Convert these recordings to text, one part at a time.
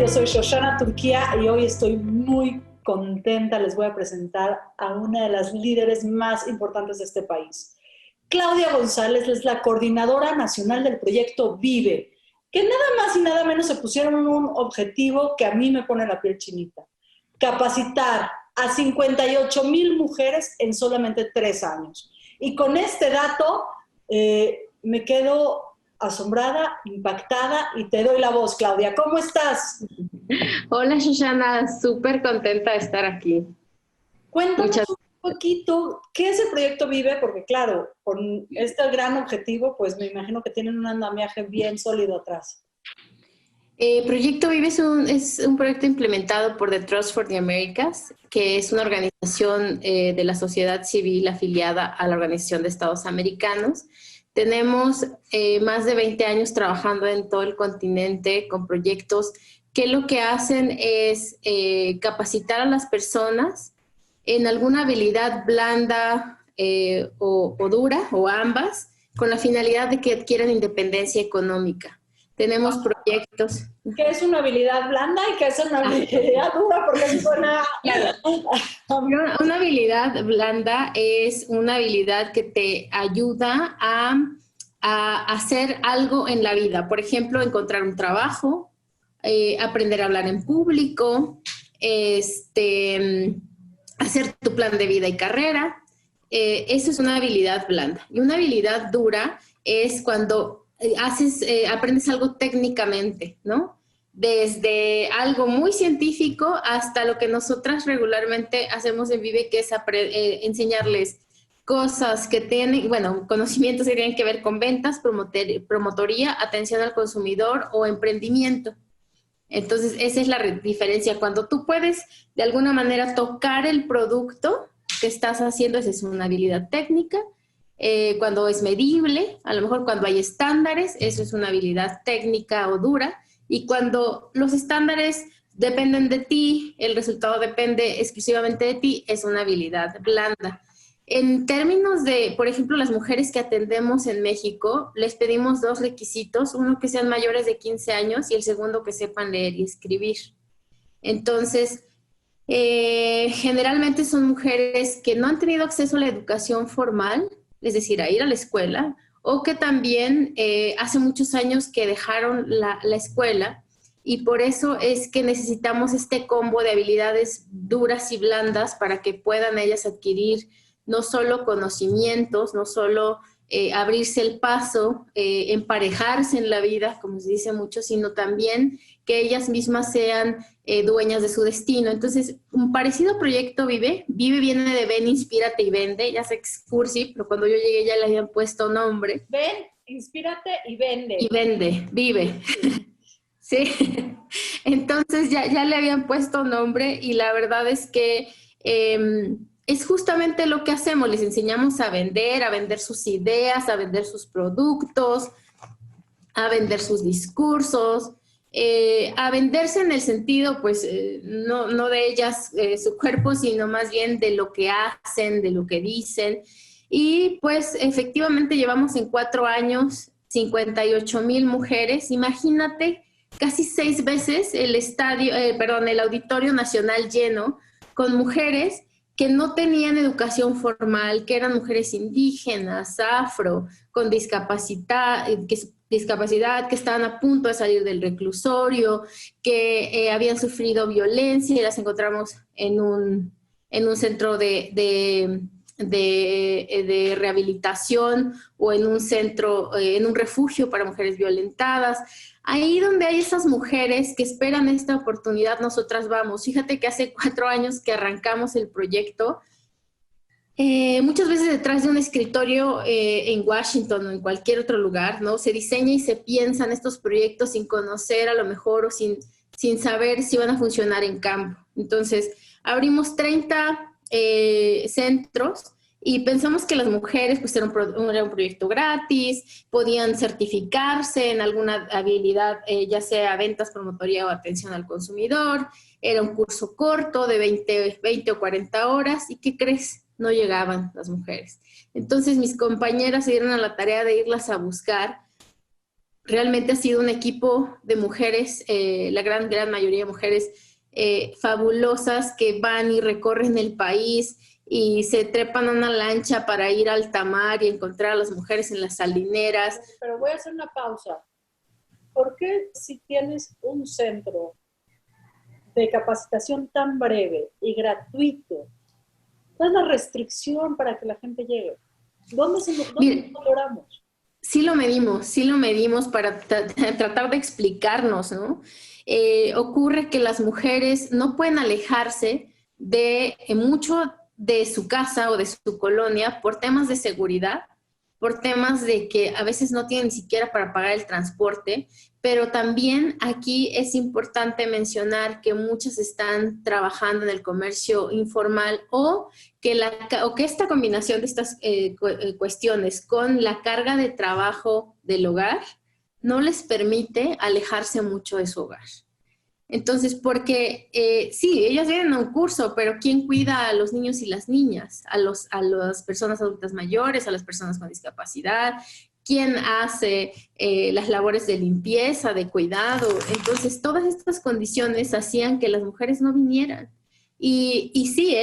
yo soy Shoshana Turquía y hoy estoy muy contenta. Les voy a presentar a una de las líderes más importantes de este país. Claudia González es la coordinadora nacional del proyecto Vive, que nada más y nada menos se pusieron un objetivo que a mí me pone la piel chinita: capacitar a 58,000 mujeres en solamente 3 años. Y con este dato me quedo asombrada, impactada, y te doy la voz, Claudia. ¿Cómo estás? Hola, Shoshana, súper contenta de estar aquí. Cuéntanos un poquito, ¿qué es el Proyecto Vive? Porque claro, con este gran objetivo, pues me imagino que tienen un andamiaje bien sólido atrás. Proyecto Vive es un proyecto implementado por The Trust for the Americas, que es una organización de la sociedad civil afiliada a la Organización de Estados Americanos. Tenemos más de 20 años trabajando en todo el continente con proyectos que lo que hacen es capacitar a las personas en alguna habilidad blanda o dura, o ambas, con la finalidad de que adquieran independencia económica. Tenemos proyectos. ¿Qué es una habilidad blanda y qué es una habilidad dura? Porque suena... Claro. Una habilidad blanda es una habilidad que te ayuda a hacer algo en la vida. Por ejemplo, encontrar un trabajo, aprender a hablar en público, hacer tu plan de vida y carrera. Eso es una habilidad blanda. Y una habilidad dura es cuando aprendes algo técnicamente, ¿no? Desde algo muy científico hasta lo que nosotras regularmente hacemos en Vive, que es enseñarles cosas que tienen, bueno, conocimientos que tienen que ver con ventas, promotoría, atención al consumidor o emprendimiento. Entonces, esa es la diferencia. Cuando tú puedes, de alguna manera, tocar el producto que estás haciendo, esa es una habilidad técnica. Cuando es medible, a lo mejor cuando hay estándares, eso es una habilidad técnica o dura. Y cuando los estándares dependen de ti, el resultado depende exclusivamente de ti, es una habilidad blanda. En términos de, por ejemplo, las mujeres que atendemos en México, les pedimos 2 requisitos: uno, que sean mayores de 15 años, y el segundo, que sepan leer y escribir. Entonces, generalmente son mujeres que no han tenido acceso a la educación formal, es decir, a ir a la escuela, o que también hace muchos años que dejaron la escuela, y por eso es que necesitamos este combo de habilidades duras y blandas para que puedan ellas adquirir no solo conocimientos, no solo abrirse el paso, emparejarse en la vida, como se dice mucho, sino también que ellas mismas sean dueñas de su destino. Entonces, un parecido proyecto Vive viene de Ven, Inspírate y Vende. Ya sé que es cursi, pero cuando yo llegué ya le habían puesto nombre. Ven, inspírate y vende. Y Vende, Vive. Sí. Entonces ya le habían puesto nombre, y la verdad es que es justamente lo que hacemos. Les enseñamos a vender sus ideas, a vender sus productos, a vender sus discursos, a venderse en el sentido, pues, no de ellas, su cuerpo, sino más bien de lo que hacen, de lo que dicen. Y pues efectivamente llevamos en 4 años 58,000 mujeres. Imagínate, casi 6 veces el Auditorio Nacional lleno, con mujeres que no tenían educación formal, que eran mujeres indígenas, afro, con discapacidad, que estaban a punto de salir del reclusorio, que habían sufrido violencia, y las encontramos en un centro de rehabilitación, o en un centro, en un refugio para mujeres violentadas. Ahí donde hay esas mujeres que esperan esta oportunidad, nosotras vamos. Fíjate que hace 4 años que arrancamos el proyecto, muchas veces detrás de un escritorio en Washington o en cualquier otro lugar, ¿no? Se diseña y se piensan estos proyectos sin conocer, a lo mejor, o sin saber si van a funcionar en campo. Entonces, abrimos 30 centros, y pensamos que las mujeres, pues, era un proyecto gratis, podían certificarse en alguna habilidad, ya sea ventas, promotoría o atención al consumidor. Era un curso corto de 20 o 40 horas. ¿Y qué crees? No llegaban las mujeres. Entonces mis compañeras se dieron a la tarea de irlas a buscar, realmente ha sido un equipo de mujeres, la gran mayoría de mujeres fabulosas que van y recorren el país y se trepan a una lancha para ir al alta mar y encontrar a las mujeres en las salineras. Pero voy a hacer una pausa. ¿Por qué si tienes un centro de capacitación tan breve y gratuito, cuál es la restricción para que la gente llegue? ¿Dónde lo logramos? Sí lo medimos para tratar de explicarnos, ¿no? Ocurre que las mujeres no pueden alejarse de mucho de su casa o de su colonia por temas de seguridad, por temas de que a veces no tienen ni siquiera para pagar el transporte, pero también aquí es importante mencionar que muchas están trabajando en el comercio informal o que esta combinación de estas cuestiones con la carga de trabajo del hogar no les permite alejarse mucho de su hogar. Entonces, porque sí, ellas vienen a un curso, pero ¿quién cuida a los niños y las niñas? A las personas adultas mayores, a las personas con discapacidad. ¿Quién hace las labores de limpieza, de cuidado? Entonces, todas estas condiciones hacían que las mujeres no vinieran. Y sí,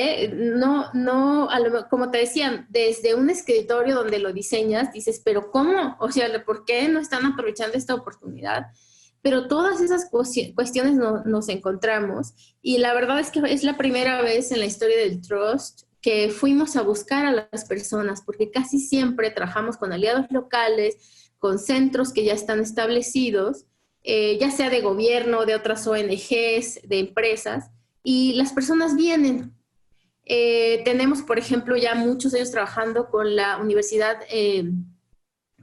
como te decían, desde un escritorio donde lo diseñas, dices, pero ¿cómo? O sea, ¿por qué no están aprovechando esta oportunidad? Pero todas esas cuestiones nos encontramos y la verdad es que es la primera vez en la historia del Trust que fuimos a buscar a las personas, porque casi siempre trabajamos con aliados locales, con centros que ya están establecidos, ya sea de gobierno, de otras ONGs, de empresas, y las personas vienen. Tenemos, por ejemplo, ya muchos años trabajando con la Universidad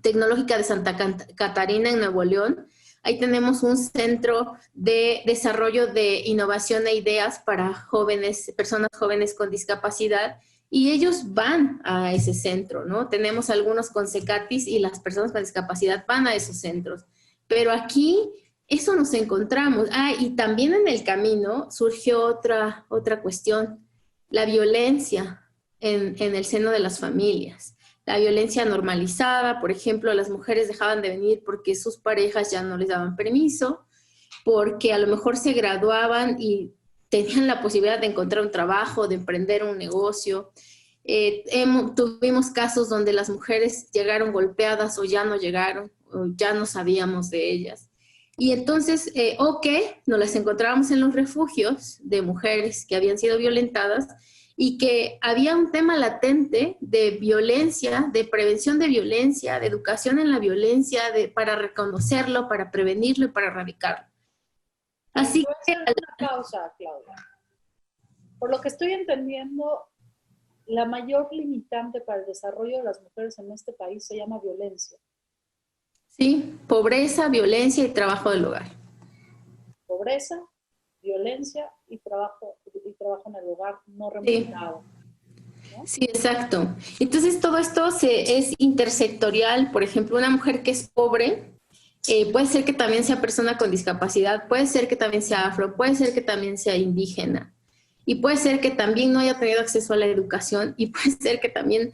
Tecnológica de Santa Catarina en Nuevo León. Ahí tenemos un centro de desarrollo de innovación e ideas para jóvenes, personas jóvenes con discapacidad, y ellos van a ese centro, ¿no? Tenemos algunos con CECATIS y las personas con discapacidad van a esos centros. Pero aquí eso nos encontramos. Y también en el camino surgió otra cuestión, la violencia en el seno de las familias. La violencia normalizada, por ejemplo, las mujeres dejaban de venir porque sus parejas ya no les daban permiso, porque a lo mejor se graduaban y tenían la posibilidad de encontrar un trabajo, de emprender un negocio. Tuvimos casos donde las mujeres llegaron golpeadas o ya no llegaron, o ya no sabíamos de ellas. Y entonces, nos las encontrábamos en los refugios de mujeres que habían sido violentadas, y que había un tema latente de violencia, de prevención de violencia, de educación en la violencia, para reconocerlo, para prevenirlo y para erradicarlo. Así que... Voy a hacer una pausa, Claudia. Por lo que estoy entendiendo, la mayor limitante para el desarrollo de las mujeres en este país se llama violencia. Sí, pobreza, violencia y trabajo del hogar. Pobreza, violencia y trabajo en el hogar no remunerado. Sí. ¿No? Sí, exacto. Entonces todo esto es intersectorial. Por ejemplo, una mujer que es pobre, puede ser que también sea persona con discapacidad, puede ser que también sea afro, puede ser que también sea indígena, y puede ser que también no haya tenido acceso a la educación, y puede ser que también,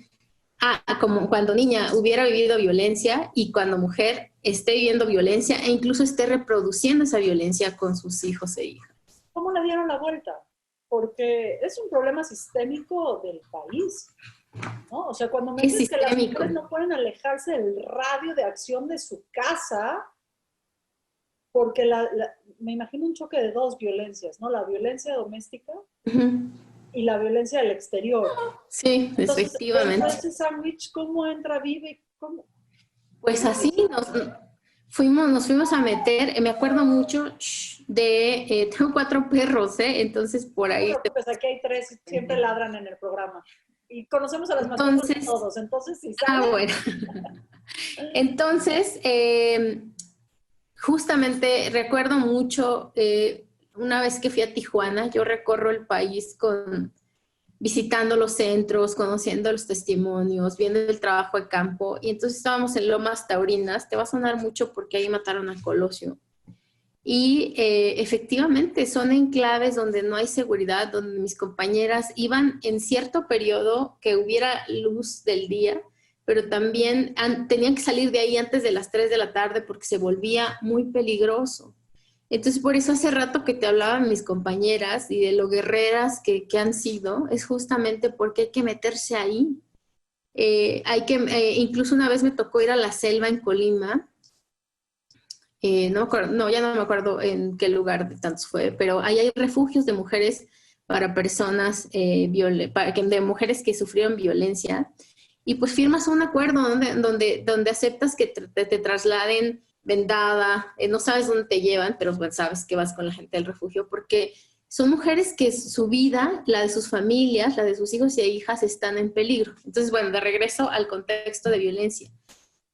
como cuando niña hubiera vivido violencia, y cuando mujer esté viviendo violencia e incluso esté reproduciendo esa violencia con sus hijos e hijas. ¿Cómo le dieron la vuelta? Porque es un problema sistémico del país, ¿no? O sea, cuando me dices que las mujeres no pueden alejarse del radio de acción de su casa, porque me imagino un choque de dos violencias, ¿no? La violencia doméstica y la violencia del exterior. Sí, entonces, efectivamente. Ese sándwich, ¿cómo entra, vive? ¿Cómo? Pues así nos fuimos a meter, me acuerdo mucho tengo 4 perros, entonces por ahí... Pues aquí hay 3, siempre ladran en el programa. Y conocemos a las mascotas de todos, entonces sí saben. Bueno. Entonces, justamente recuerdo mucho, una vez que fui a Tijuana, yo recorro el país visitando los centros, conociendo los testimonios, viendo el trabajo de campo, y entonces estábamos en Lomas Taurinas. Te va a sonar mucho porque ahí mataron a Colosio. Y efectivamente son enclaves donde no hay seguridad, donde mis compañeras iban en cierto periodo que hubiera luz del día, pero también tenían que salir de ahí antes de las 3 de la tarde porque se volvía muy peligroso. Entonces, por eso hace rato que te hablaban mis compañeras y de lo guerreras que han sido, es justamente porque hay que meterse ahí. Incluso una vez me tocó ir a la selva en Colima. Ya no me acuerdo en qué lugar de tantos fue, pero ahí hay refugios de mujeres para personas, de mujeres que sufrieron violencia. Y pues firmas un acuerdo donde aceptas que te trasladen vendada, no sabes dónde te llevan, pero bueno, sabes que vas con la gente del refugio, porque son mujeres que su vida, la de sus familias, la de sus hijos y hijas están en peligro. Entonces, bueno, de regreso al contexto de violencia.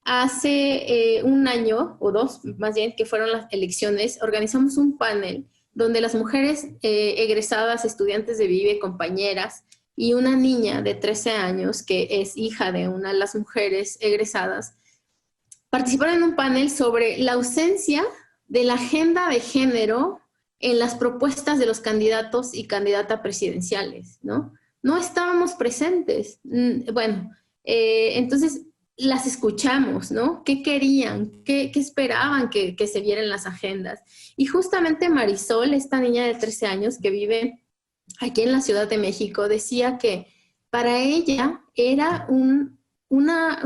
Hace un año o dos, más bien, que fueron las elecciones, organizamos un panel donde las mujeres egresadas, estudiantes de Vive, compañeras, y una niña de 13 años, que es hija de una de las mujeres egresadas, participaron en un panel sobre la ausencia de la agenda de género en las propuestas de los candidatos y candidatas presidenciales, ¿no? No estábamos presentes. Entonces las escuchamos, ¿no? ¿Qué querían? ¿Qué esperaban que se viera en las agendas? Y justamente Marisol, esta niña de 13 años que vive aquí en la Ciudad de México, decía que para ella era una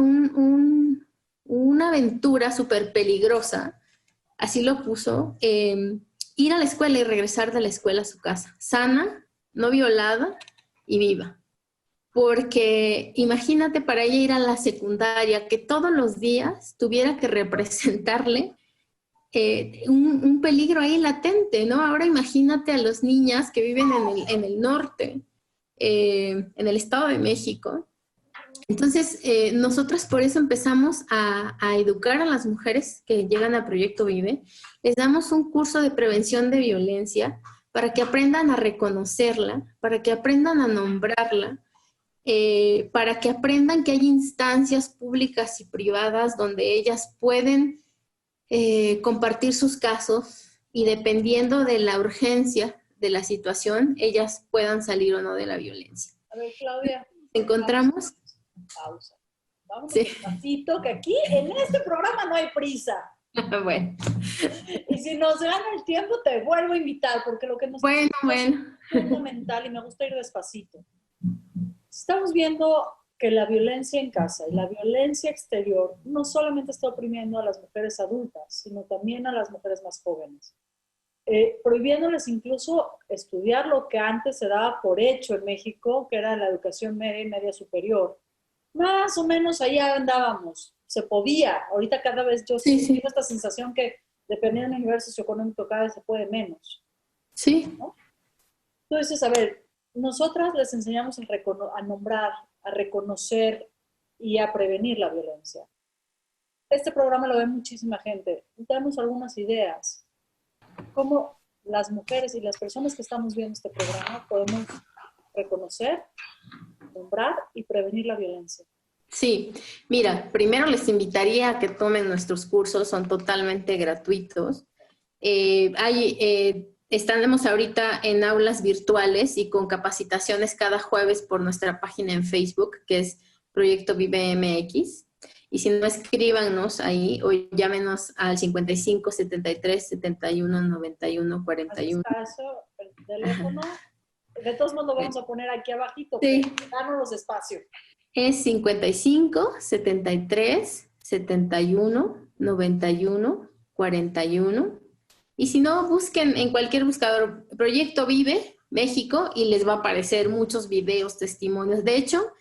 aventura súper peligrosa, así lo puso, ir a la escuela y regresar de la escuela a su casa, sana, no violada y viva. Porque imagínate para ella ir a la secundaria, que todos los días tuviera que representarle un peligro ahí latente, ¿no? Ahora imagínate a las niñas que viven en el norte, en el Estado de México. Entonces, nosotras por eso empezamos a educar a las mujeres que llegan a Proyecto Vive. Les damos un curso de prevención de violencia para que aprendan a reconocerla, para que aprendan a nombrarla, para que aprendan que hay instancias públicas y privadas donde ellas pueden compartir sus casos y dependiendo de la urgencia de la situación, ellas puedan salir o no de la violencia. A ver, Claudia. ¿Encontramos? Pausa. Vamos Sí. despacito, que aquí en este programa no hay prisa. Bueno. Y si nos gana el tiempo, te vuelvo a invitar, porque lo que nos bueno. es fundamental y me gusta ir despacito. Estamos viendo que la violencia en casa y la violencia exterior no solamente está oprimiendo a las mujeres adultas, sino también a las mujeres más jóvenes. Prohibiéndoles incluso estudiar lo que antes se daba por hecho en México, que era la educación media y media superior. Más o menos allá andábamos, se podía. Ahorita cada vez yo tengo esta sensación que dependiendo del nivel socioeconómico cada vez se puede menos. Sí. ¿No? Entonces, a ver, nosotras les enseñamos a nombrar, a reconocer y a prevenir la violencia. Este programa lo ve muchísima gente. Damos algunas ideas. Cómo las mujeres y las personas que estamos viendo este programa podemos reconocer, nombrar y prevenir la violencia. Sí, mira, primero les invitaría a que tomen nuestros cursos, son totalmente gratuitos. Estamos ahorita en aulas virtuales y con capacitaciones cada jueves por nuestra página en Facebook, que es Proyecto Vive MX. Y si no, escríbanos ahí o llámenos al 55 73 71 91 41. Caso, el teléfono. De todos modos lo vamos a poner aquí abajito. Sí. Danos espacio. Es 55 73 71 91 41. Y si no, busquen en cualquier buscador Proyecto Vive México y les va a aparecer muchos videos, testimonios. De hecho,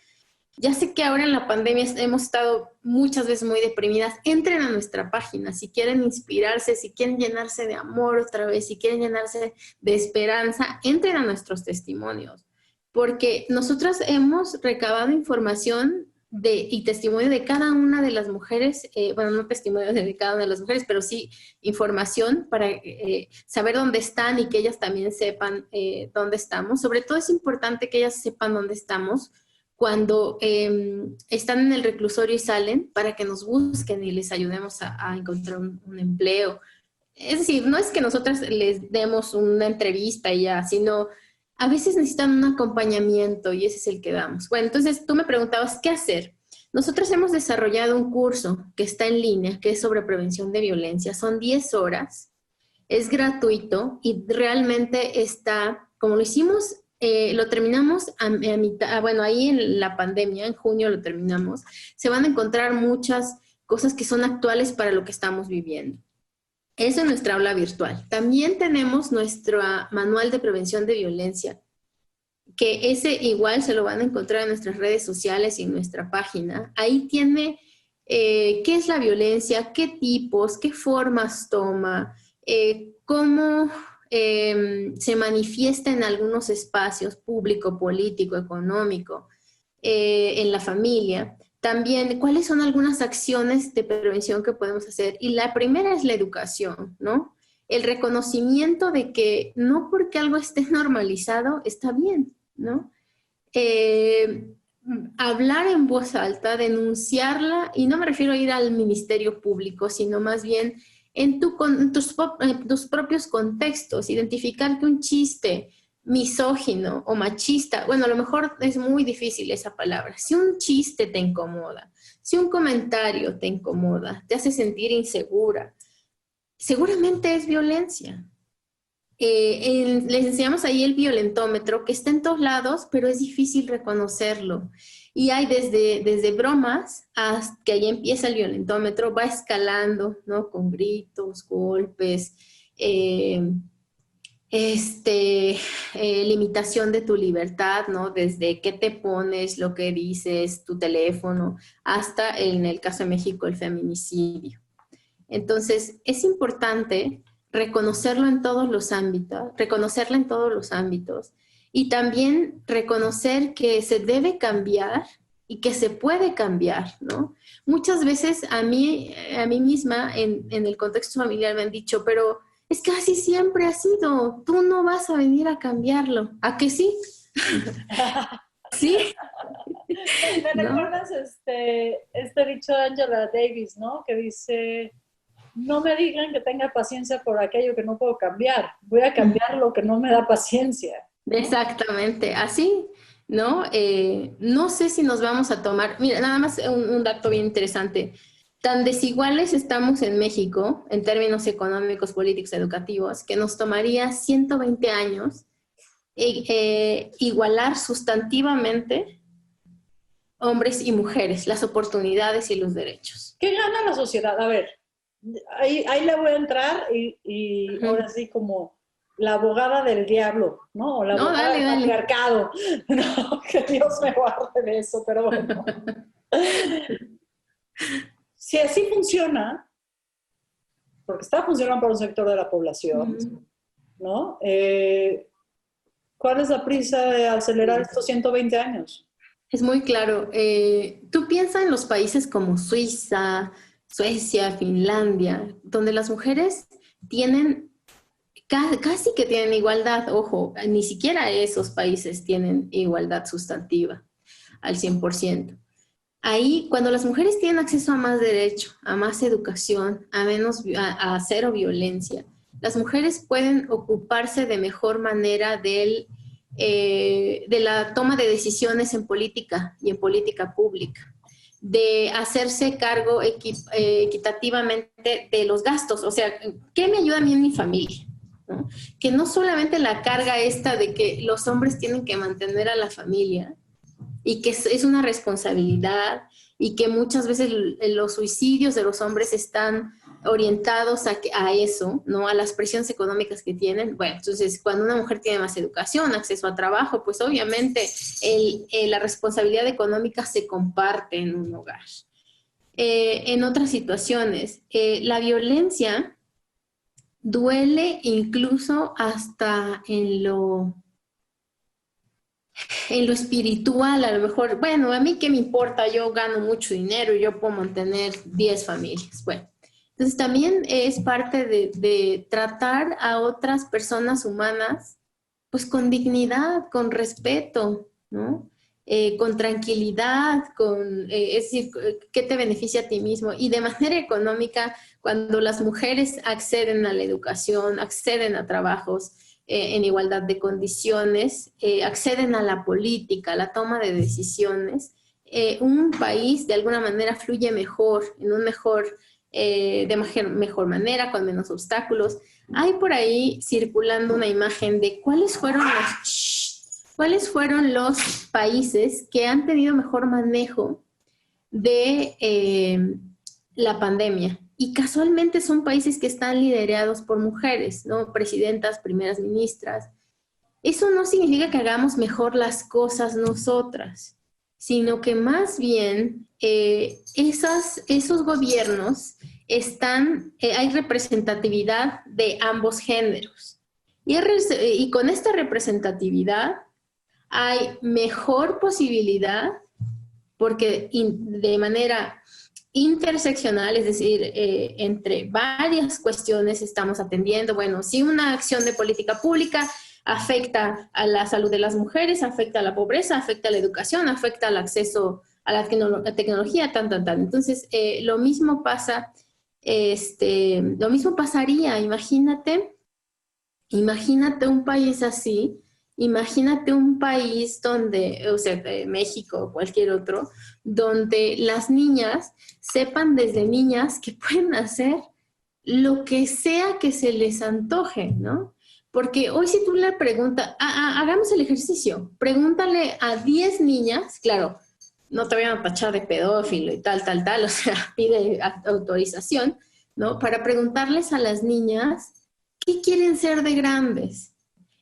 ya sé que ahora en la pandemia hemos estado muchas veces muy deprimidas. Entren a nuestra página si quieren inspirarse, si quieren llenarse de amor otra vez, si quieren llenarse de esperanza, entren a nuestros testimonios. Porque nosotros hemos recabado información y testimonio de cada una de las mujeres, no testimonio de cada una de las mujeres, pero sí información para saber dónde están y que ellas también sepan dónde estamos. Sobre todo es importante que ellas sepan dónde estamos cuando están en el reclusorio y salen, para que nos busquen y les ayudemos a encontrar un empleo. Es decir, no es que nosotras les demos una entrevista y ya, sino a veces necesitan un acompañamiento y ese es el que damos. Bueno, entonces tú me preguntabas, ¿qué hacer? Nosotros hemos desarrollado un curso que está en línea, que es sobre prevención de violencia. Son 10 horas, es gratuito y realmente está, como lo hicimos, lo terminamos a mitad, bueno, ahí en la pandemia, en junio lo terminamos, se van a encontrar muchas cosas que son actuales para lo que estamos viviendo. Eso es nuestra aula virtual. También tenemos nuestro manual de prevención de violencia, que ese igual se lo van a encontrar en nuestras redes sociales y en nuestra página. Ahí tiene qué es la violencia, qué tipos, qué formas toma, cómo se manifiesta en algunos espacios público, político, económico, en la familia. También, ¿cuáles son algunas acciones de prevención que podemos hacer? Y la primera es la educación, ¿no? El reconocimiento de que no porque algo esté normalizado está bien, ¿no? Hablar en voz alta, denunciarla, y no me refiero a ir al ministerio público, sino más bien en tus propios contextos, identificar que un chiste misógino o machista, bueno, a lo mejor es muy difícil esa palabra, si un chiste te incomoda, si un comentario te incomoda, te hace sentir insegura, seguramente es violencia. Les enseñamos ahí el violentómetro, que está en todos lados, pero es difícil reconocerlo. Y hay desde bromas hasta que ahí empieza el violentómetro, va escalando, ¿no? Con gritos, golpes, limitación de tu libertad, ¿no? Desde qué te pones, lo que dices, tu teléfono, hasta en el caso de México el feminicidio. Entonces, es importante reconocerlo en todos los ámbitos, reconocerla en todos los ámbitos y también reconocer que se debe cambiar y que se puede cambiar, ¿no? Muchas veces a mí misma en el contexto familiar me han dicho, pero es que así siempre ha sido, tú no vas a venir a cambiarlo. ¿A que sí? Sí. ¿Me recuerdas este dicho de Angela Davis, ¿no? Que dice, no me digan que tenga paciencia por aquello que no puedo cambiar, voy a cambiar lo que no me da paciencia. Exactamente, así, ¿no? No sé si nos vamos a tomar, mira, nada más un dato bien interesante. Tan desiguales estamos en México, en términos económicos, políticos, educativos, que nos tomaría 120 años igualar sustantivamente hombres y mujeres, las oportunidades y los derechos. ¿Qué gana la sociedad? A ver, ahí le voy a entrar y ahora sí como la abogada del diablo, ¿no? O la abogada del patriarcado. No, que Dios me guarde de eso, pero bueno. Si así funciona, porque está funcionando para un sector de la población, ¿no? ¿Cuál es la prisa de acelerar estos 120 años? Es muy claro. Tú piensas en los países como Suiza, Suecia, Finlandia, donde las mujeres tienen, casi que tienen igualdad. Ojo, ni siquiera esos países tienen igualdad sustantiva al 100%. Ahí, cuando las mujeres tienen acceso a más derecho, a más educación, a cero violencia, las mujeres pueden ocuparse de mejor manera de la toma de decisiones en política y en política pública, de hacerse cargo equitativamente de los gastos. O sea, ¿qué me ayuda a mí en mi familia? ¿No? Que no solamente la carga esta de que los hombres tienen que mantener a la familia, y que es una responsabilidad y que muchas veces los suicidios de los hombres están orientados a eso, ¿no? A las presiones económicas que tienen. Bueno, entonces cuando una mujer tiene más educación, acceso a trabajo, pues obviamente la responsabilidad económica se comparte en un hogar. En otras situaciones, la violencia duele incluso hasta en lo espiritual. A lo mejor, bueno, a mí qué me importa, yo gano mucho dinero y yo puedo mantener 10 familias. Bueno, entonces también es parte de tratar a otras personas humanas pues con dignidad, con respeto, ¿no? Con tranquilidad, es decir, ¿qué te beneficia a ti mismo? Y de manera económica, cuando las mujeres acceden a la educación, acceden a trabajos, en igualdad de condiciones, acceden a la política, a la toma de decisiones, un país de alguna manera fluye mejor, en un mejor, mejor manera, con menos obstáculos. Hay por ahí circulando una imagen de cuáles fueron los países que han tenido mejor manejo de la pandemia. Y casualmente son países que están liderados por mujeres, ¿no? Presidentas, primeras ministras. Eso no significa que hagamos mejor las cosas nosotras, sino que más bien esos gobiernos hay representatividad de ambos géneros. Y con esta representatividad hay mejor posibilidad, porque de manera interseccional, es decir, entre varias cuestiones estamos atendiendo. Bueno, si una acción de política pública afecta a la salud de las mujeres, afecta a la pobreza, afecta a la educación, afecta al acceso a la tecnología, Entonces, lo mismo pasaría, imagínate un país así, imagínate un país donde, o sea, México o cualquier otro, donde las niñas sepan desde niñas que pueden hacer lo que sea que se les antoje, ¿no? Porque hoy si tú le preguntas, hagamos el ejercicio, pregúntale a 10 niñas, claro, no te vayan a tachar de pedófilo y tal, o sea, pide autorización, ¿no? Para preguntarles a las niñas qué quieren ser de grandes.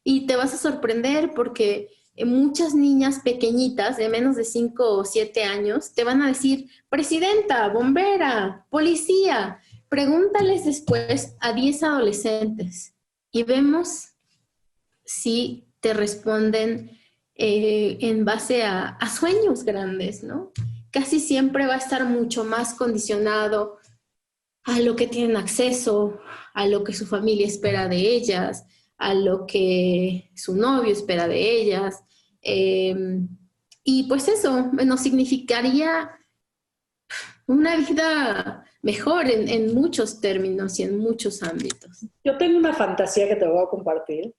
Y te vas a sorprender porque muchas niñas pequeñitas de menos de 5 o 7 años te van a decir presidenta, bombera, policía. Pregúntales después a 10 adolescentes y vemos si te responden en base a sueños grandes, ¿no? Casi siempre va a estar mucho más condicionado a lo que tienen acceso, a lo que su familia espera de ellas, a lo que su novio espera de ellas. Y pues eso nos significaría una vida mejor en muchos términos y en muchos ámbitos. Yo tengo una fantasía que te voy a compartir,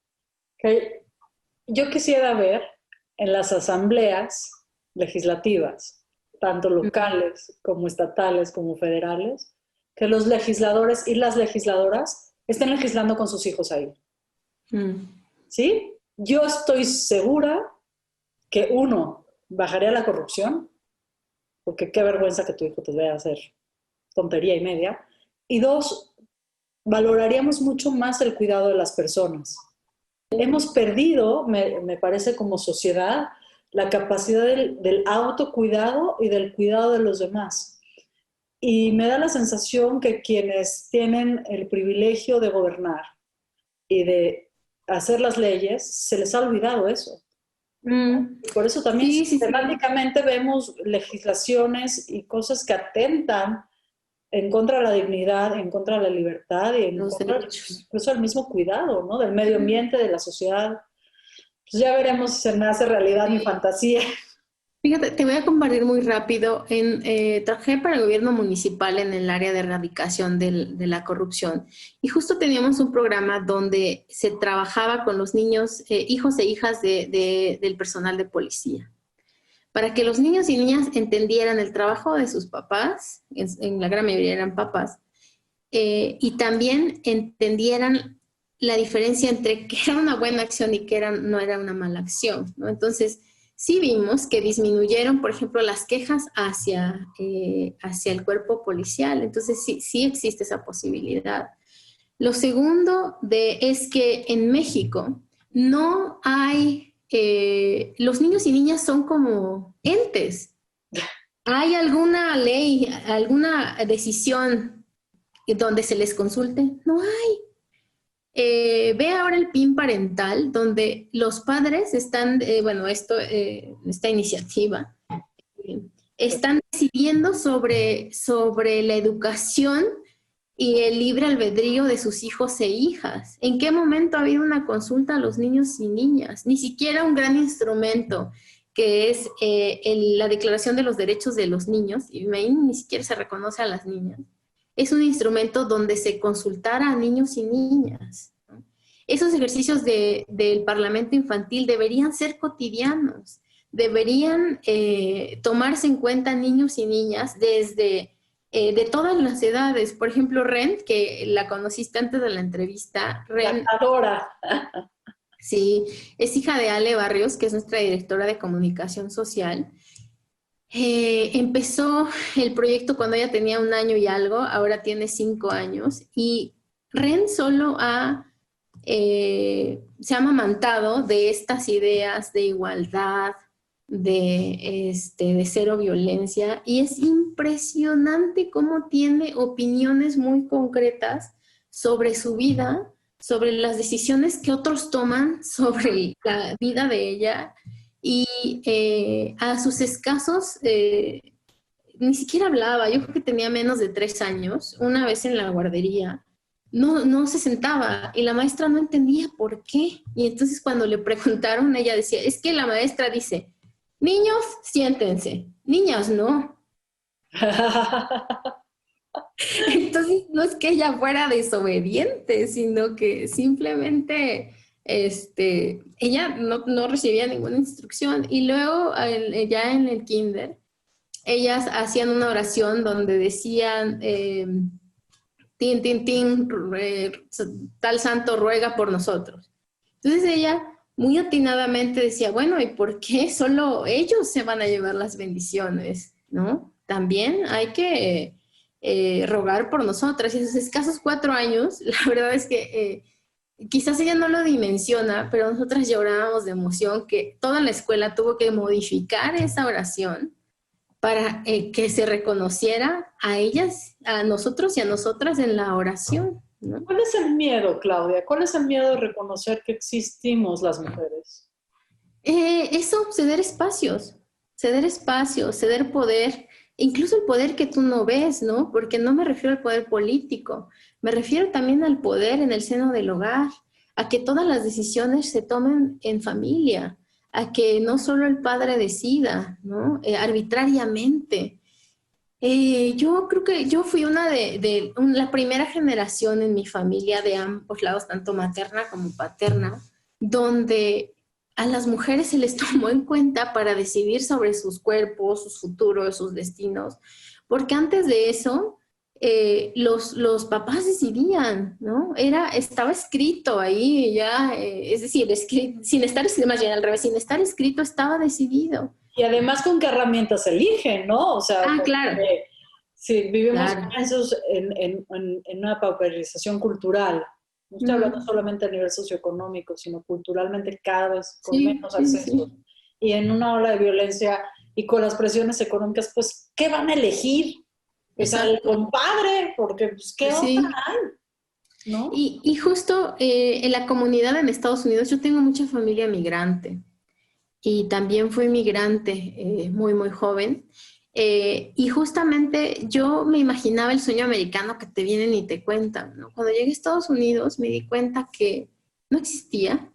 que yo quisiera ver en las asambleas legislativas, tanto locales como estatales como federales, que los legisladores y las legisladoras estén legislando con sus hijos ahí. ¿Sí? Yo estoy segura que uno, bajaría la corrupción, porque qué vergüenza que tu hijo te vaya a hacer tontería y media, y dos, valoraríamos mucho más el cuidado de las personas. Hemos perdido, me parece como sociedad, la capacidad del autocuidado y del cuidado de los demás. Y me da la sensación que quienes tienen el privilegio de gobernar y de hacer las leyes, se les ha olvidado eso. Por eso también sistemáticamente vemos legislaciones y cosas que atentan en contra de la dignidad, en contra de la libertad y en contra incluso del mismo cuidado, ¿no? Del medio ambiente, de la sociedad. Pues ya veremos si se me hace realidad mi fantasía. Fíjate, te voy a compartir muy rápido. Trabajé para el gobierno municipal en el área de erradicación de la corrupción y justo teníamos un programa donde se trabajaba con los niños, hijos e hijas del personal de policía, para que los niños y niñas entendieran el trabajo de sus papás, en la gran mayoría eran papás, y también entendieran la diferencia entre qué era una buena acción y qué no era una mala acción, ¿no? Entonces, sí vimos que disminuyeron, por ejemplo, las quejas hacia el cuerpo policial. Entonces, sí existe esa posibilidad. Lo segundo es que en México no hay... los niños y niñas son como entes. ¿Hay alguna ley, alguna decisión donde se les consulte? No hay. Ve ahora el PIN parental, donde los padres están, esta iniciativa, están decidiendo sobre la educación y el libre albedrío de sus hijos e hijas. ¿En qué momento ha habido una consulta a los niños y niñas? Ni siquiera un gran instrumento que es la Declaración de los Derechos de los Niños, y ni siquiera se reconoce a las niñas. Es un instrumento donde se consultara a niños y niñas, ¿no? Esos ejercicios del Parlamento infantil deberían ser cotidianos, deberían tomarse en cuenta niños y niñas desde de todas las edades. Por ejemplo, Ren, que la conociste antes de la entrevista, La Ren, adora. sí, es hija de Ale Barrios, que es nuestra directora de comunicación social. Empezó el proyecto cuando ella tenía 1 año y algo, ahora tiene 5 años, y Ren solo se ha amamantado de estas ideas de igualdad, de cero violencia, y es impresionante cómo tiene opiniones muy concretas sobre su vida, sobre las decisiones que otros toman sobre la vida de ella, y a sus escasos, ni siquiera hablaba, yo creo que tenía menos de 3 años, una vez en la guardería, no se sentaba y la maestra no entendía por qué. Y entonces cuando le preguntaron, ella decía, es que la maestra dice, niños, siéntense, niñas no. Entonces no es que ella fuera desobediente, sino que simplemente ella no recibía ninguna instrucción. Y luego ya en el kinder, ellas hacían una oración donde decían, tin, tin, tin, tal santo ruega por nosotros. Entonces ella muy atinadamente decía, bueno, ¿y por qué solo ellos se van a llevar las bendiciones? ¿No? También hay que rogar por nosotras. Y esos escasos 4 años, la verdad es que quizás ella no lo dimensiona, pero nosotras llorábamos de emoción que toda la escuela tuvo que modificar esa oración para que se reconociera a ellas, a nosotros y a nosotras en la oración, ¿no? ¿Cuál es el miedo, Claudia? ¿Cuál es el miedo de reconocer que existimos las mujeres? Eso, ceder espacios, ceder poder, incluso el poder que tú no ves, ¿no? Porque no me refiero al poder político, me refiero también al poder en el seno del hogar, a que todas las decisiones se tomen en familia, a que no solo el padre decida, ¿no? Arbitrariamente. Yo creo que yo fui una la primera generación en mi familia de ambos lados, tanto materna como paterna, donde a las mujeres se les tomó en cuenta para decidir sobre sus cuerpos, sus futuros, sus destinos, porque antes de eso los papás decidían, ¿no? Estaba escrito ahí ya, es decir, sin estar escrito, más bien al revés, sin estar escrito estaba decidido. Y además con qué herramientas eligen, ¿no? O sea, Ah, claro, porque sí, vivimos claro. inmersos en una pauperización cultural. No estoy hablando Ujú. solamente a nivel socioeconómico, sino culturalmente cada vez con Sí, menos sí, sí, accesos. sí. Y en una ola de violencia y con las presiones económicas, pues, ¿qué van a elegir? Pues al Exacto. compadre, porque, pues, ¿qué otra Sí. hay? ¿No? Y justo en la comunidad en Estados Unidos, yo tengo mucha familia migrante y también fui migrante muy, muy joven. Y justamente yo me imaginaba el sueño americano que te vienen y te cuentan, ¿no? Cuando llegué a Estados Unidos me di cuenta que no existía,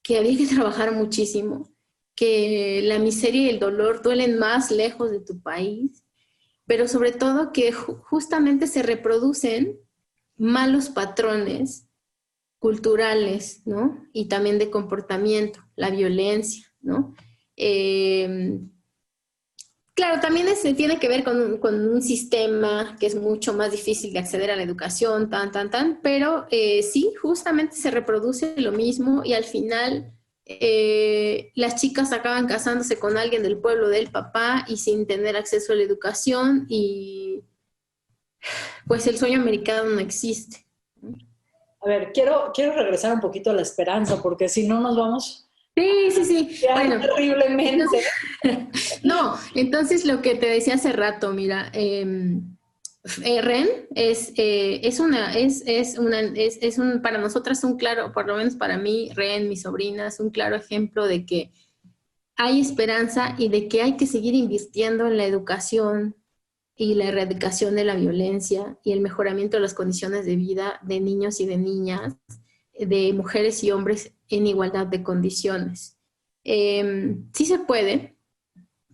que había que trabajar muchísimo, que la miseria y el dolor duelen más lejos de tu país, pero sobre todo que justamente se reproducen malos patrones culturales, ¿no? Y también de comportamiento, la violencia, ¿no? Eh, claro, también tiene que ver con un sistema que es mucho más difícil de acceder a la educación, pero sí, justamente se reproduce lo mismo y al final las chicas acaban casándose con alguien del pueblo del papá y sin tener acceso a la educación y pues el sueño americano no existe. A ver, quiero regresar un poquito a la esperanza, porque si no nos vamos Sí, sí, sí. a Bueno, terriblemente. entonces, no, entonces lo que te decía hace rato, mira, Ren para nosotras un claro, por lo menos para mí, Ren, mi sobrina, es un claro ejemplo de que hay esperanza y de que hay que seguir invirtiendo en la educación y la erradicación de la violencia y el mejoramiento de las condiciones de vida de niños y de niñas, de mujeres y hombres en igualdad de condiciones. Sí se puede,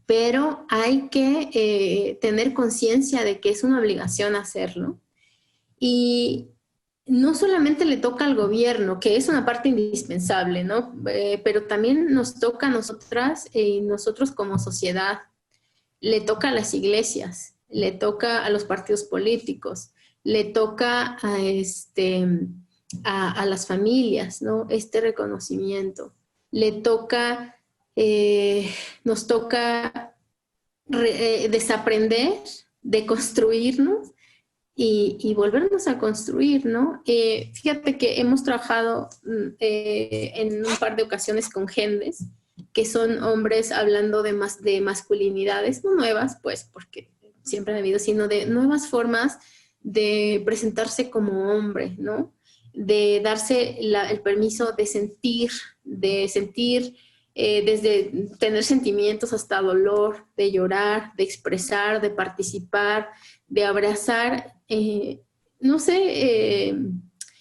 pero hay que tener conciencia de que es una obligación hacerlo. Y no solamente le toca al gobierno, que es una parte indispensable, ¿no? Pero también nos toca a nosotras y nosotros como sociedad. Le toca a las iglesias, le toca a los partidos políticos, le toca a las familias, ¿no? Este reconocimiento. Le toca, nos toca desaprender, deconstruirnos y volvernos a construir, ¿no? Fíjate que hemos trabajado en un par de ocasiones con Gendes, que son hombres hablando de masculinidades, no nuevas, pues, porque siempre han habido, sino de nuevas formas de presentarse como hombre, ¿no? De darse el permiso de sentir desde tener sentimientos hasta dolor, de llorar, de expresar, de participar, de abrazar. No sé,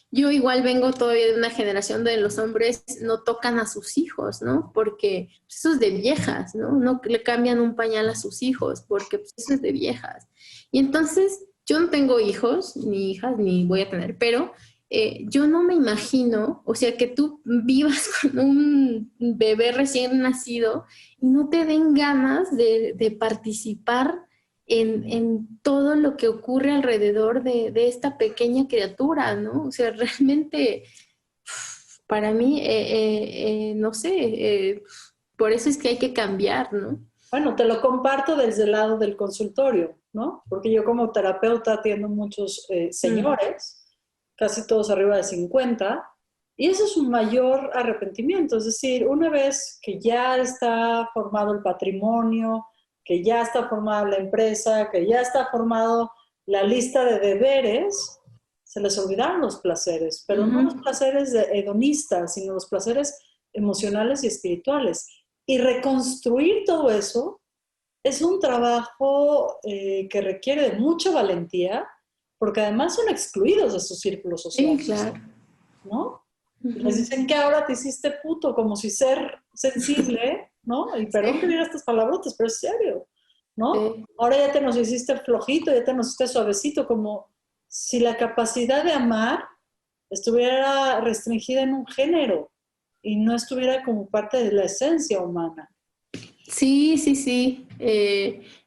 yo igual vengo todavía de una generación donde los hombres no tocan a sus hijos, ¿no? Porque eso es de viejas, ¿no? No le cambian un pañal a sus hijos, porque pues, eso es de viejas. Y entonces, yo no tengo hijos, ni hijas, ni voy a tener, pero yo no me imagino, o sea, que tú vivas con un bebé recién nacido y no te den ganas de participar en todo lo que ocurre alrededor de esta pequeña criatura, ¿no? O sea, realmente para mí, no sé, por eso es que hay que cambiar, ¿no? Bueno, te lo comparto desde el lado del consultorio, ¿no? Porque yo como terapeuta atiendo muchos señores, casi todos arriba de 50, y eso es un mayor arrepentimiento. Es decir, una vez que ya está formado el patrimonio, que ya está formada la empresa, que ya está formado la lista de deberes, se les olvidaron los placeres, pero no los placeres hedonistas, sino los placeres emocionales y espirituales. Y reconstruir todo eso es un trabajo que requiere de mucha valentía, porque además son excluidos de sus círculos sociales. Sí, claro. ¿No? Les dicen que ahora te hiciste puto, como si ser sensible, ¿no? Y perdón que diga estas palabrotas, pero es serio, ¿no? Sí. Ahora ya te nos hiciste flojito, ya te nos hiciste suavecito, como si la capacidad de amar estuviera restringida en un género y no estuviera como parte de la esencia humana. Sí, sí, sí.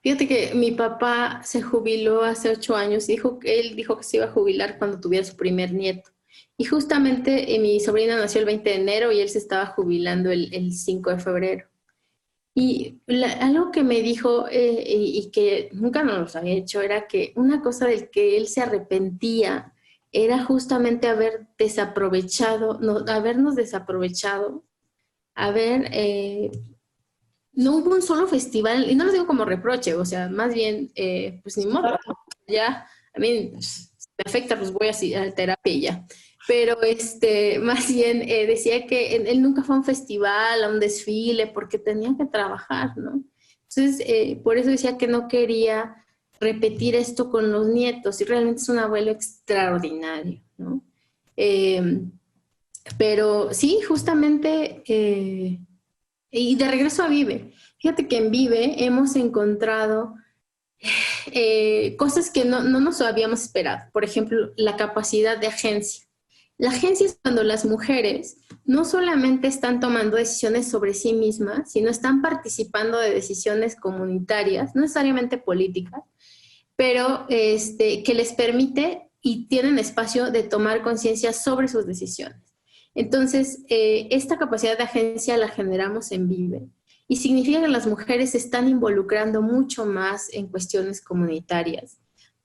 Fíjate que mi papá se jubiló hace 8 años. Él dijo que se iba a jubilar cuando tuviera su primer nieto. Y justamente mi sobrina nació el 20 de enero y él se estaba jubilando el 5 de febrero. Y algo que me dijo y que nunca nos había hecho era que una cosa del que él se arrepentía era justamente haber desaprovechado, no, habernos desaprovechado, haber no hubo un solo festival, y no lo digo como reproche, o sea, más bien, pues ni modo, ya, a mí me afecta, pues voy a terapia y ya. Pero más bien decía que él nunca fue a un festival, a un desfile, porque tenía que trabajar, ¿no? Entonces, por eso decía que no quería repetir esto con los nietos, y realmente es un abuelo extraordinario, ¿no? Pero sí, justamente... y de regreso a Vive. Fíjate que en Vive hemos encontrado cosas que no nos habíamos esperado. Por ejemplo, la capacidad de agencia. La agencia es cuando las mujeres no solamente están tomando decisiones sobre sí mismas, sino están participando de decisiones comunitarias, no necesariamente políticas, pero que les permite y tienen espacio de tomar conciencia sobre sus decisiones. Entonces, esta capacidad de agencia la generamos en Vive y significa que las mujeres se están involucrando mucho más en cuestiones comunitarias.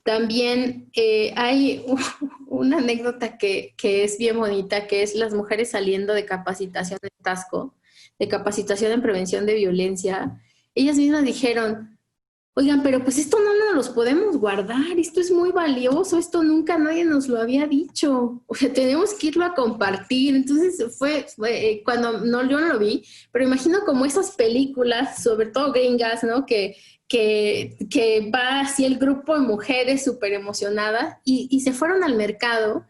También hay una anécdota que es bien bonita, que es las mujeres saliendo de capacitación en Tasco, de capacitación en prevención de violencia. Ellas mismas dijeron, oigan, pero pues esto no nos los podemos guardar, esto es muy valioso, esto nunca nadie nos lo había dicho, o sea, tenemos que irlo a compartir. Entonces fue cuando yo no lo vi, pero imagino como esas películas, sobre todo gringas, ¿no? Que va así el grupo de mujeres súper emocionadas y se fueron al mercado,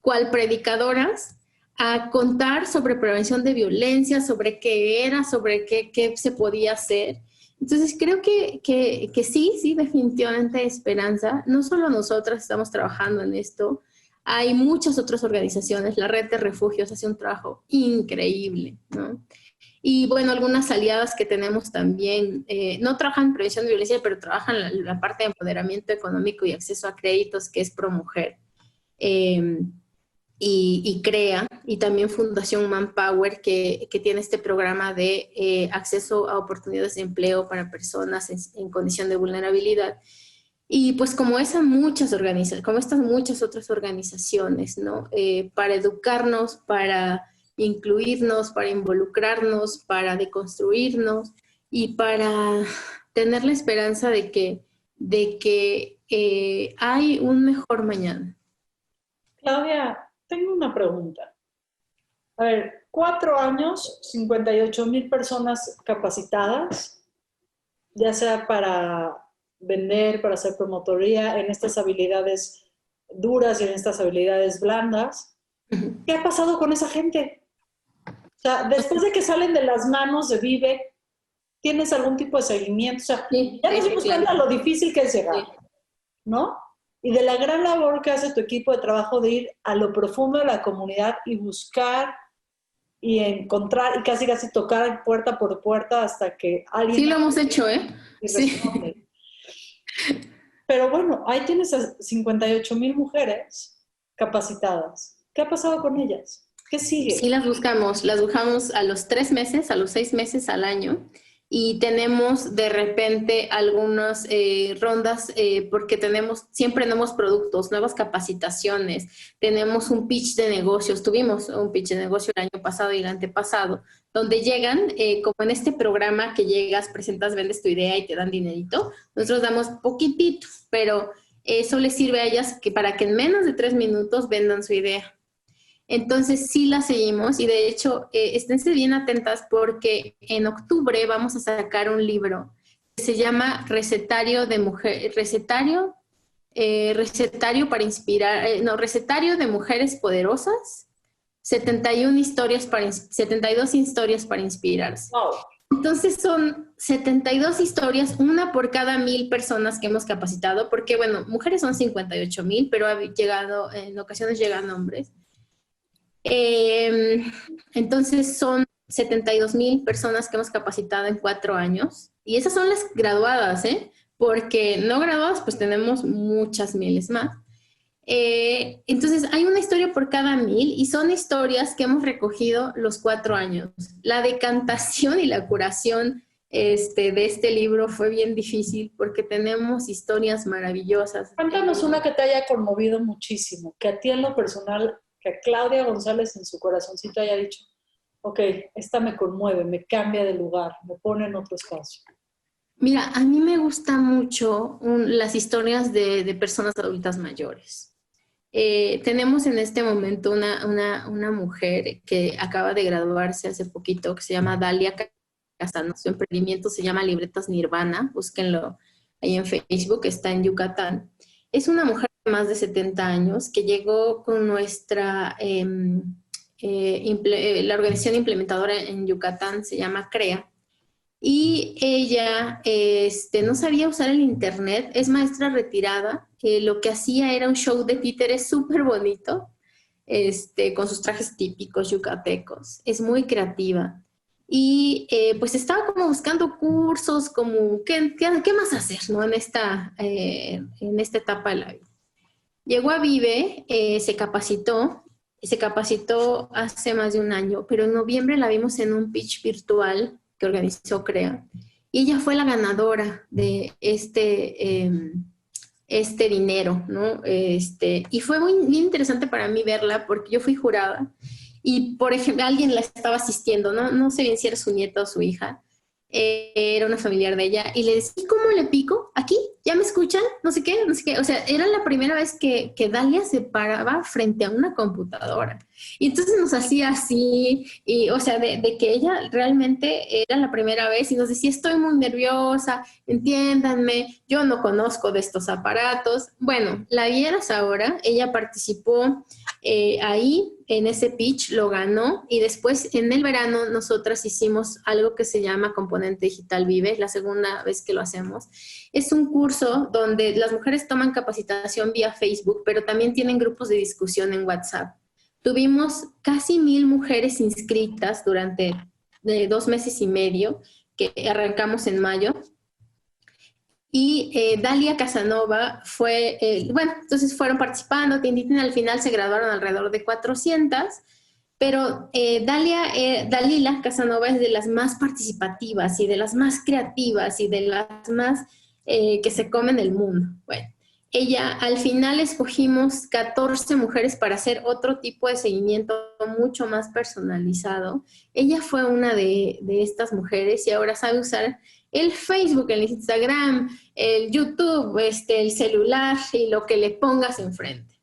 cual predicadoras, a contar sobre prevención de violencia, sobre qué era, sobre qué se podía hacer. Entonces creo que sí, definitivamente hay esperanza. No solo nosotras estamos trabajando en esto, Hay muchas otras organizaciones, la Red de Refugios hace un trabajo increíble, ¿no? Y bueno, algunas aliadas que tenemos también, no trabajan en prevención de violencia, pero trabajan la parte de empoderamiento económico y acceso a créditos, que es ProMujer. Y CREA, y también Fundación Manpower, que tiene este programa de acceso a oportunidades de empleo para personas en condición de vulnerabilidad. Y pues como estas muchas otras organizaciones, ¿no? Para educarnos, para incluirnos, para involucrarnos, para deconstruirnos y para tener la esperanza de que hay un mejor mañana. Claudia, tengo una pregunta. A ver, 4 años, 58,000 personas capacitadas, ya sea para vender, para hacer promotoría, en estas habilidades duras y en estas habilidades blandas. ¿Qué ha pasado con esa gente? O sea, después de que salen de las manos de Vive, ¿tienes algún tipo de seguimiento? O sea, Sí, ya nos dimos cuenta claro. lo difícil que es llegar, ¿no? Y de la gran labor que hace tu equipo de trabajo de ir a lo profundo de la comunidad y buscar y encontrar y casi casi tocar puerta por puerta hasta que alguien... Sí, lo hemos hecho, ¿eh? Y Sí. Pero bueno, ahí tienes a 58,000 mujeres capacitadas. ¿Qué ha pasado con ellas? ¿Qué Sí, sigue? las buscamos a los 3 meses, a los 6 meses al año, y tenemos de repente algunas rondas porque siempre nuevos productos, nuevas capacitaciones, tenemos un pitch de negocios, tuvimos un pitch de negocio el año pasado y el antepasado, donde llegan, como en este programa que llegas, presentas, vendes tu idea y te dan dinerito, nosotros damos poquitito, pero eso les sirve a ellas para que en menos de 3 minutos vendan su idea. Entonces sí la seguimos y de hecho esténse bien atentas porque en octubre vamos a sacar un libro que se llama Recetario de Mujer, Recetario para inspirar, Recetario de Mujeres Poderosas, 72 historias para inspirarse. Wow. Entonces son 72 historias, una por cada 1,000 personas que hemos capacitado, porque bueno, mujeres son 58,000, pero en ocasiones llegan hombres. Entonces son 72,000 personas que hemos capacitado en 4 años y esas son las graduadas, porque no graduadas pues tenemos muchas miles más. Entonces hay una historia por cada 1,000 y son historias que hemos recogido los 4 años. La decantación y la curación de este libro fue bien difícil porque tenemos historias maravillosas. Cuéntanos una que te haya conmovido muchísimo, que a ti en lo personal, que a Claudia González en su corazoncito haya dicho, ok, esta me conmueve, me cambia de lugar, me pone en otro espacio. Mira, a mí me gustan mucho las historias de personas adultas mayores. Tenemos en este momento una mujer que acaba de graduarse hace poquito, que se llama Dalia Casano. Su emprendimiento se llama Libretas Nirvana, búsquenlo ahí en Facebook, está en Yucatán. Es una mujer de más de 70 años que llegó con nuestra, la organización implementadora en Yucatán, se llama CREA, y ella no sabía usar el internet, es maestra retirada, lo que hacía era un show de títeres súper bonito, con sus trajes típicos yucatecos, es muy creativa. Y pues estaba como buscando cursos, como qué más hacer, ¿no? En esta etapa de la vida. Llegó a Vive, se capacitó hace más de un año, pero en noviembre la vimos en un pitch virtual que organizó CREA, y ella fue la ganadora de este dinero, ¿no? Y fue muy bien interesante para mí verla, porque yo fui jurada, y por ejemplo, alguien la estaba asistiendo, no sé bien si era su nieta o su hija, era una familiar de ella, y le decía, ¿cómo le pico? ¿Aquí? ¿Ya me escuchan? No sé qué. O sea, era la primera vez que Dalia se paraba frente a una computadora. Y entonces nos hacía así, y, o sea, de que ella realmente era la primera vez, y nos decía, estoy muy nerviosa, entiéndanme, yo no conozco de estos aparatos. Bueno, la vieras ahora, ella participó ahí, en ese pitch, lo ganó, y después en el verano nosotras hicimos algo que se llama Componente Digital Vive, la segunda vez que lo hacemos. Es un curso curso donde las mujeres toman capacitación vía Facebook, pero también tienen grupos de discusión en WhatsApp. Tuvimos casi 1,000 mujeres inscritas durante 2 meses y medio, que arrancamos en mayo. Y Dalia Casanova fue, entonces fueron participando, al final se graduaron alrededor de 400, pero Dalila Casanova es de las más participativas y de las más creativas y de las más que se comen el mundo. Bueno, ella, al final escogimos 14 mujeres para hacer otro tipo de seguimiento mucho más personalizado. Ella fue una de estas mujeres y ahora sabe usar el Facebook, el Instagram, el YouTube, el celular y lo que le pongas enfrente.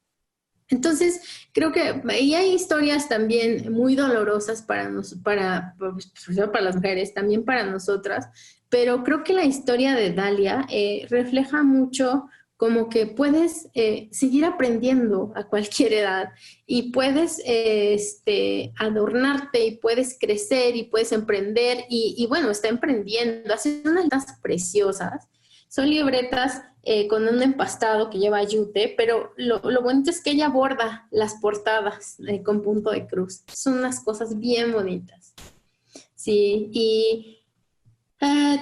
Entonces, creo que y hay historias también muy dolorosas para las mujeres, también para nosotras, pero creo que la historia de Dalia refleja mucho como que puedes seguir aprendiendo a cualquier edad y puedes adornarte y puedes crecer y puedes emprender y bueno, está emprendiendo, hace unas libretas preciosas. Son libretas con un empastado que lleva yute, pero lo bonito es que ella borda las portadas con punto de cruz. Son unas cosas bien bonitas. Sí, y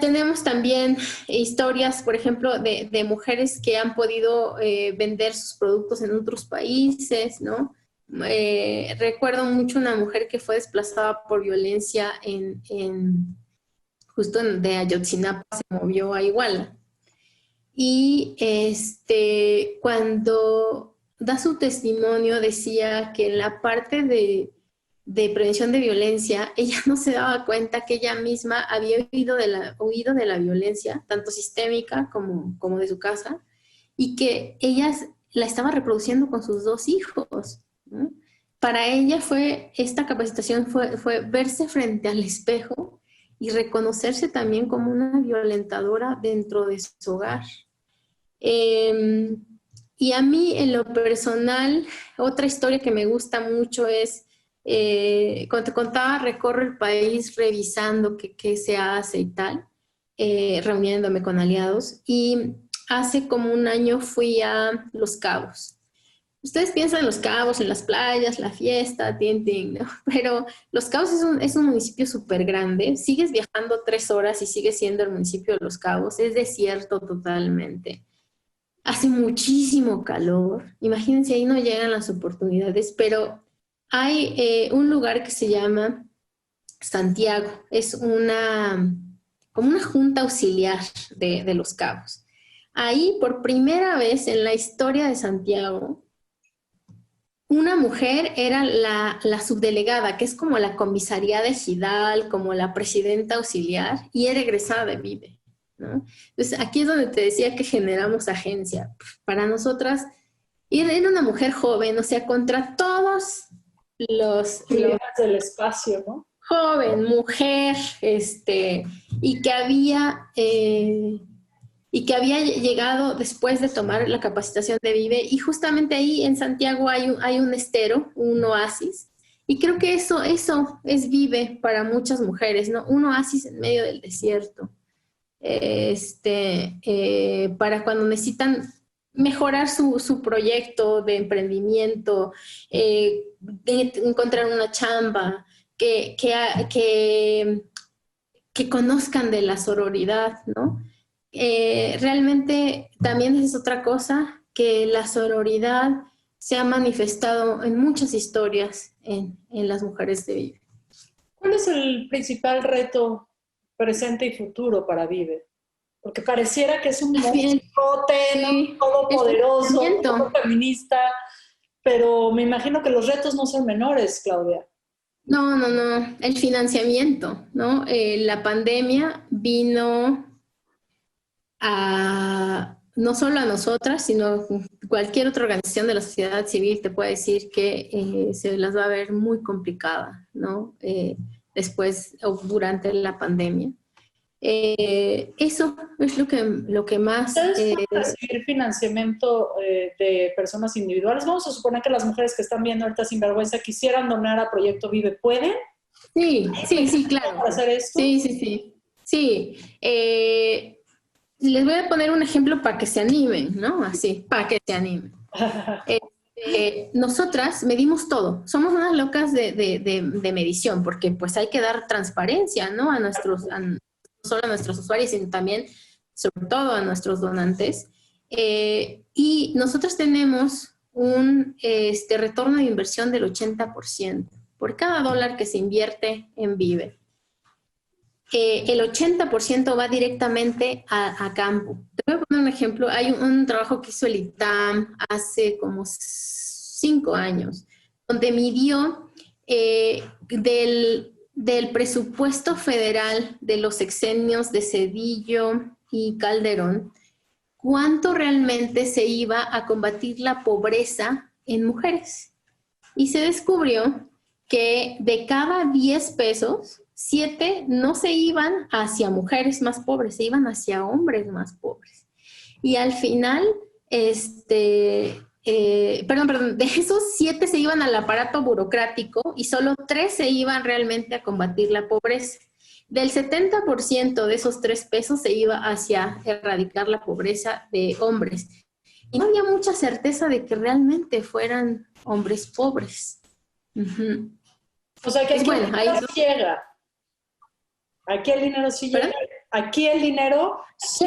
tenemos también historias, por ejemplo, de mujeres que han podido vender sus productos en otros países, ¿no? Recuerdo mucho una mujer que fue desplazada por violencia justo de Ayotzinapa, se movió a Iguala. Y cuando da su testimonio decía que en la parte de prevención de violencia, ella no se daba cuenta que ella misma había huido de la violencia, tanto sistémica como de su casa, y que ella la estaba reproduciendo con sus 2 hijos, ¿no? Para ella esta capacitación fue verse frente al espejo y reconocerse también como una violentadora dentro de su hogar. Y a mí, en lo personal, otra historia que me gusta mucho es cuando te contaba, recorro el país revisando qué se hace y tal, reuniéndome con aliados, y hace como un año fui a Los Cabos. Ustedes piensan en Los Cabos, en las playas, la fiesta, ¿no? Pero Los Cabos es un municipio súper grande, sigues viajando 3 horas y sigue siendo el municipio de Los Cabos, es desierto totalmente. Hace muchísimo calor, imagínense, ahí no llegan las oportunidades, pero hay un lugar que se llama Santiago, es como una junta auxiliar de Los Cabos. Ahí, por primera vez en la historia de Santiago, una mujer era la subdelegada, que es como la comisaría de Ejidal, como la presidenta auxiliar, y era egresada de Vive, ¿no? Entonces, aquí es donde te decía que generamos agencia. Para nosotras, era una mujer joven, o sea, contra todos los del espacio, ¿no? Joven, mujer, y que había llegado después de tomar la capacitación de Vive, y justamente ahí en Santiago hay un estero, un oasis, y creo que eso es Vive para muchas mujeres, ¿no? Un oasis en medio del desierto, para cuando necesitan mejorar su proyecto de emprendimiento, de encontrar una chamba, que conozcan de la sororidad, ¿no? Realmente también es otra cosa, que la sororidad se ha manifestado en muchas historias en las mujeres de Vive. ¿Cuál es el principal reto presente y futuro para Vive? Porque pareciera que es un monstruote, sí, todopoderoso, todo feminista, pero me imagino que los retos no son menores, Claudia. No, el financiamiento, ¿no? La pandemia vino no solo a nosotras, sino cualquier otra organización de la sociedad civil te puede decir que se las va a ver muy complicada, ¿no? Después o durante la pandemia. Eso es lo que más... ¿Ustedes pueden recibir financiamiento de personas individuales? Vamos a suponer que las mujeres que están viendo ahorita Sinvergüenza quisieran donar a Proyecto Vive. ¿Pueden? Sí, claro. ¿Para hacer esto? Sí. les voy a poner un ejemplo para que se animen, ¿no? Así, para que se animen. Nosotras medimos todo, somos unas locas de medición, porque pues hay que dar transparencia, ¿no? No solo a nuestros usuarios, sino también, sobre todo, a nuestros donantes. Y nosotros tenemos un retorno de inversión del 80% por cada dólar que se invierte en Vive. El 80% va directamente a campo. Te voy a poner un ejemplo. Hay un trabajo que hizo el ITAM hace como 5 años, donde midió del presupuesto federal de los sexenios de Zedillo y Calderón, cuánto realmente se iba a combatir la pobreza en mujeres. Y se descubrió que de cada 10 pesos, 7 no se iban hacia mujeres más pobres, se iban hacia hombres más pobres. Y al final, de esos 7 se iban al aparato burocrático y solo 3 se iban realmente a combatir la pobreza. Del 70% de esos 3 pesos se iba hacia erradicar la pobreza de hombres. Y no había mucha certeza de que realmente fueran hombres pobres. Uh-huh. O sea que aquí el dinero sí llega. Aquí el dinero sí llega. Aquí el dinero sí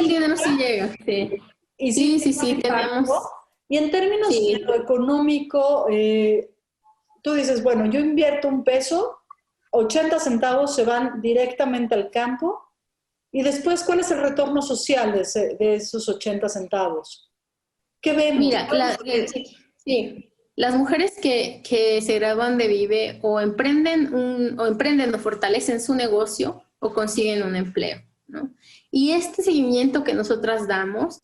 llega. Sí. Y sí, tenemos. Y en términos de lo económico, tú dices, bueno, yo invierto un peso, 80 centavos se van directamente al campo, y después, ¿cuál es el retorno social de esos 80 centavos? ¿Qué vemos? Mira, las mujeres que se gradúan de Vive o emprenden o fortalecen su negocio o consiguen un empleo, ¿no? Y este seguimiento que nosotras damos,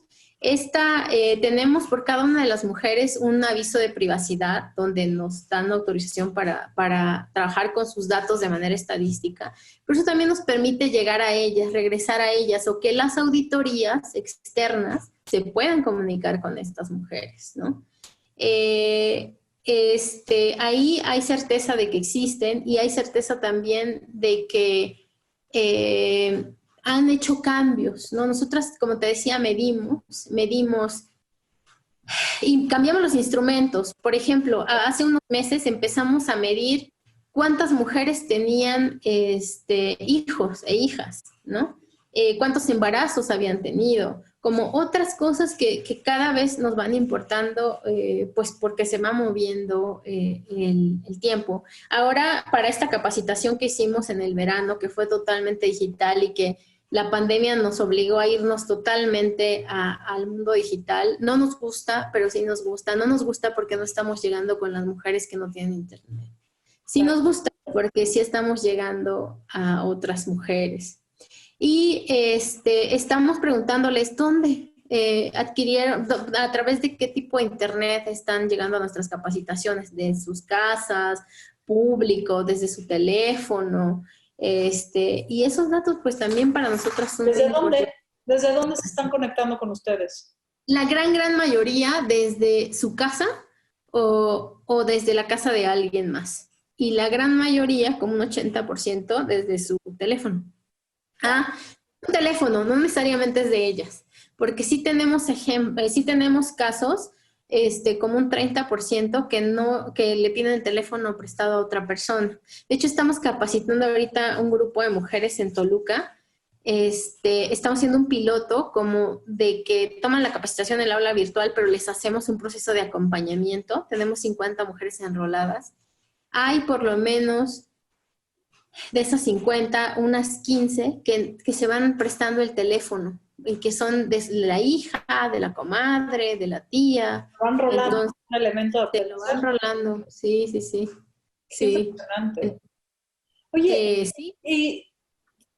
tenemos por cada una de las mujeres un aviso de privacidad donde nos dan autorización para trabajar con sus datos de manera estadística. Pero eso también nos permite llegar a ellas, regresar a ellas, o que las auditorías externas se puedan comunicar con estas mujeres, ¿no? Ahí hay certeza de que existen, y hay certeza también de que han hecho cambios, ¿no? Nosotras, como te decía, medimos y cambiamos los instrumentos. Por ejemplo, hace unos meses empezamos a medir cuántas mujeres tenían hijos e hijas, ¿no? Cuántos embarazos habían tenido, como otras cosas que cada vez nos van importando, pues porque se va moviendo el tiempo. Ahora, para esta capacitación que hicimos en el verano, que fue totalmente digital y que la pandemia nos obligó a irnos totalmente al mundo digital, no nos gusta, pero sí nos gusta. No nos gusta porque no estamos llegando con las mujeres que no tienen internet. Sí nos gusta porque sí estamos llegando a otras mujeres. Y estamos preguntándoles dónde adquirieron, a través de qué tipo de internet están llegando a nuestras capacitaciones, de sus casas, público, desde su teléfono, y esos datos pues también para nosotros son... ¿Desde dónde se están conectando con ustedes? La gran mayoría desde su casa o desde la casa de alguien más. Y la gran mayoría, como un 80%, desde su teléfono. Un teléfono, no necesariamente es de ellas, porque sí tenemos casos, como un 30% que le piden el teléfono prestado a otra persona. De hecho, estamos capacitando ahorita un grupo de mujeres en Toluca. Estamos haciendo un piloto como de que toman la capacitación en el aula virtual, pero les hacemos un proceso de acompañamiento. Tenemos 50 mujeres enroladas. Hay por lo menos de esas 50, unas 15 que se van prestando el teléfono, y que son de la hija, de la comadre, de la tía. Van rolando. Entonces, un elemento de lo van rolando, sí. Sí. Oye, sí. Y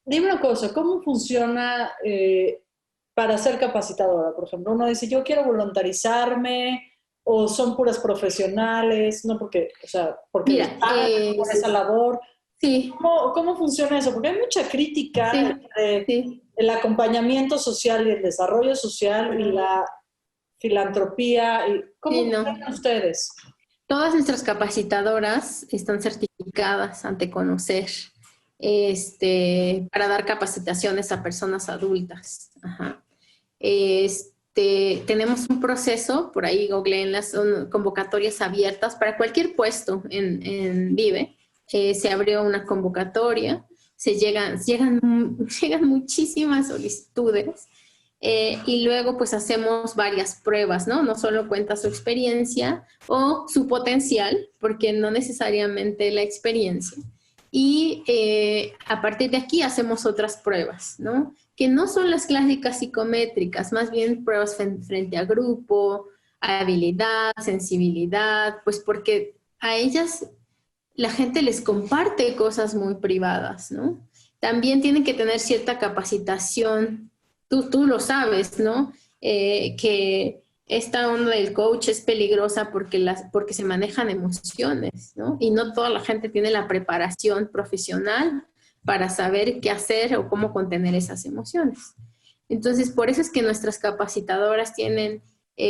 dime una cosa, ¿cómo funciona para ser capacitadora? Por ejemplo, uno dice, yo quiero voluntarizarme, o son puras profesionales, no porque, porque por esa labor. Sí. ¿Cómo funciona eso? Porque hay mucha crítica entre el acompañamiento social y el desarrollo social y la filantropía. ¿Cómo funcionan ustedes? Todas nuestras capacitadoras están certificadas ante Conocer, para dar capacitaciones a personas adultas. Ajá. Tenemos un proceso, por ahí googleenlas, son convocatorias abiertas para cualquier puesto en Vive. Se abrió una convocatoria, llegan muchísimas solicitudes. Y luego pues hacemos varias pruebas, ¿no? No solo cuenta su experiencia o su potencial, porque no necesariamente la experiencia. Y a partir de aquí hacemos otras pruebas, ¿no? Que no son las clásicas psicométricas, más bien pruebas frente a grupo, habilidad, sensibilidad, pues porque a ellas la gente les comparte cosas muy privadas, ¿no? También tienen que tener cierta capacitación. Tú lo sabes, ¿no? Que esta onda del coach es peligrosa porque se manejan emociones, ¿no? Y no toda la gente tiene la preparación profesional para saber qué hacer o cómo contener esas emociones. Entonces, por eso es que nuestras capacitadoras tienen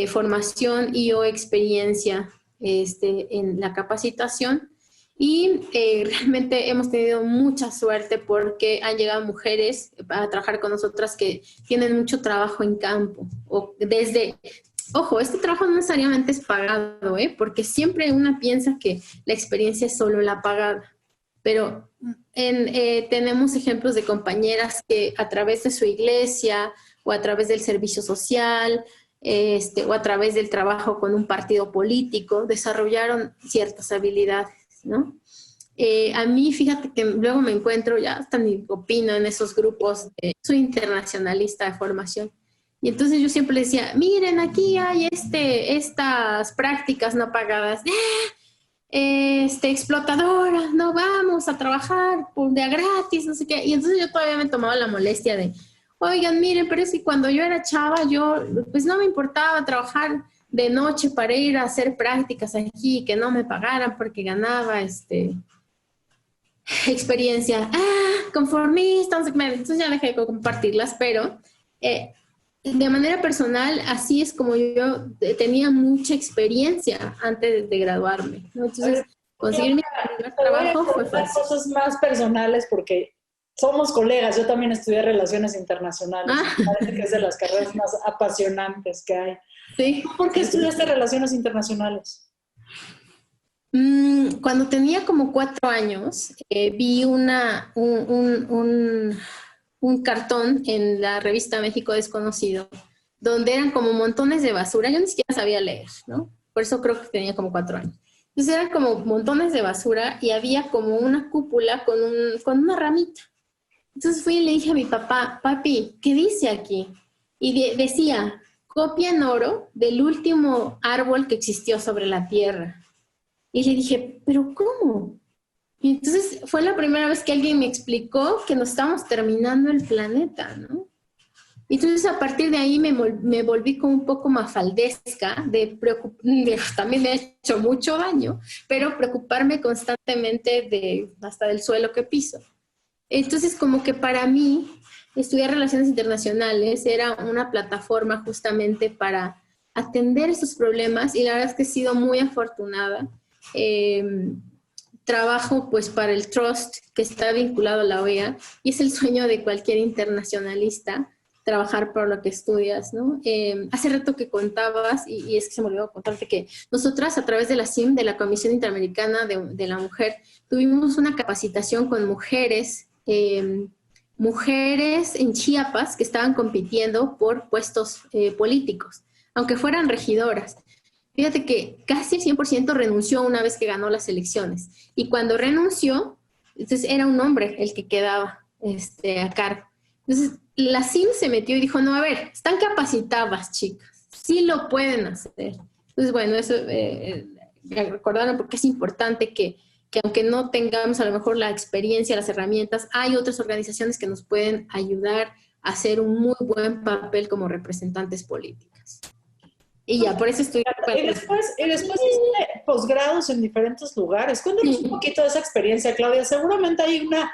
formación y o experiencia en la capacitación. Y realmente hemos tenido mucha suerte porque han llegado mujeres a trabajar con nosotras que tienen mucho trabajo en campo. Ojo, este trabajo no necesariamente es pagado, porque siempre una piensa que la experiencia es solo la pagada. Pero tenemos ejemplos de compañeras que a través de su iglesia o a través del servicio social o a través del trabajo con un partido político desarrollaron ciertas habilidades, ¿no? A mí, fíjate que luego me encuentro, ya hasta ni opino en esos grupos, soy internacionalista de formación, y entonces yo siempre decía, miren, aquí hay estas prácticas no pagadas, explotadoras, no vamos a trabajar de a gratis, no sé qué, y entonces yo todavía me tomaba la molestia de, oigan, miren, pero es que cuando yo era chava, pues no me importaba trabajar de noche para ir a hacer prácticas aquí, que no me pagaran porque ganaba experiencia. Conformista, no sé qué. Entonces ya dejé de compartirlas, pero de manera personal, así es como yo tenía mucha experiencia antes de graduarme, ¿no? Entonces, conseguir mi primer trabajo fue fácil. Cosas más personales porque somos colegas, yo también estudié Relaciones Internacionales, me parece que es de las carreras más apasionantes que hay. Sí. ¿Por qué estudiaste Relaciones Internacionales? Cuando tenía como 4 años, vi un cartón en la revista México Desconocido, donde eran como montones de basura. Yo ni siquiera sabía leer, ¿no? Por eso creo que tenía como 4 años. Entonces eran como montones de basura y había como una cúpula con una ramita. Entonces fui y le dije a mi papá, papi, ¿qué dice aquí? Y decía, copia en oro del último árbol que existió sobre la tierra. Y le dije, ¿pero cómo? Y entonces fue la primera vez que alguien me explicó que nos estamos terminando el planeta, ¿no? Y entonces a partir de ahí me volví como un poco mafaldesca, también me ha hecho mucho daño, pero preocuparme constantemente hasta del suelo que piso. Entonces como que para mí estudiar Relaciones Internacionales era una plataforma justamente para atender esos problemas, y la verdad es que he sido muy afortunada. Trabajo pues para el Trust, que está vinculado a la OEA, y es el sueño de cualquier internacionalista trabajar por lo que estudias, ¿no? Hace rato que contabas, y es que se me olvidó contarte que nosotras a través de la CIM, de la Comisión Interamericana de la Mujer, tuvimos una capacitación con mujeres en Chiapas que estaban compitiendo por puestos políticos, aunque fueran regidoras. Fíjate que casi el 100% renunció una vez que ganó las elecciones. Y cuando renunció, entonces era un hombre el que quedaba a cargo. Entonces la CIM se metió y dijo, no, a ver, están capacitadas, chicas, sí lo pueden hacer. Entonces, bueno, eso recordaron porque es importante que aunque no tengamos a lo mejor la experiencia, las herramientas, hay otras organizaciones que nos pueden ayudar a hacer un muy buen papel como representantes políticas. Y ya, por eso estoy... Y después hiciste posgrados en diferentes lugares. Cuéntanos un poquito de esa experiencia, Claudia. Seguramente hay una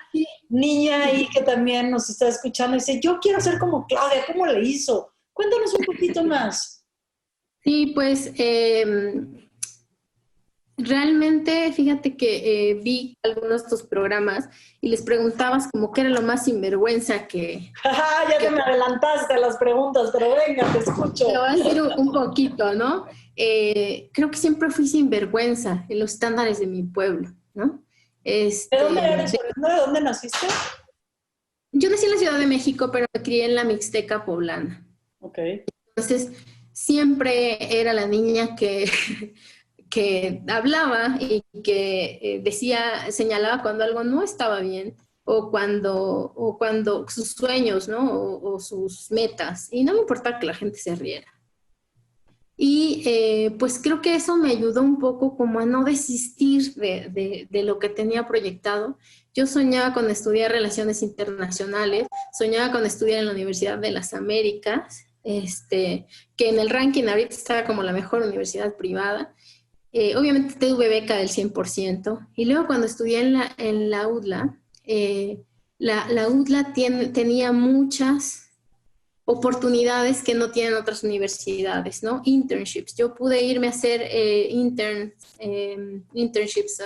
niña ahí que también nos está escuchando y dice, yo quiero ser como Claudia, ¿cómo le hizo? Cuéntanos un poquito más. Sí, pues Realmente, fíjate que vi algunos de tus programas y les preguntabas como qué era lo más sinvergüenza que... Ya te me adelantaste a las preguntas, pero venga, te escucho. Te voy a decir un poquito, ¿no? Creo que siempre fui sinvergüenza en los estándares de mi pueblo, ¿no? ¿De dónde eres? ¿De dónde naciste? Yo nací en la Ciudad de México, pero me crié en la Mixteca poblana. Ok. Entonces, siempre era la niña que hablaba y que señalaba cuando algo no estaba bien o cuando sus sueños, ¿no? O sus metas. Y no me importaba que la gente se riera. Y pues creo que eso me ayudó un poco como a no desistir de lo que tenía proyectado. Yo soñaba con estudiar relaciones internacionales, soñaba con estudiar en la Universidad de las Américas, que en el ranking ahorita está como la mejor universidad privada. Obviamente tuve beca del 100%. Y luego cuando estudié en la UDLA, la UDLA tenía muchas oportunidades que no tienen otras universidades, ¿no? Internships. Yo pude irme a hacer internships,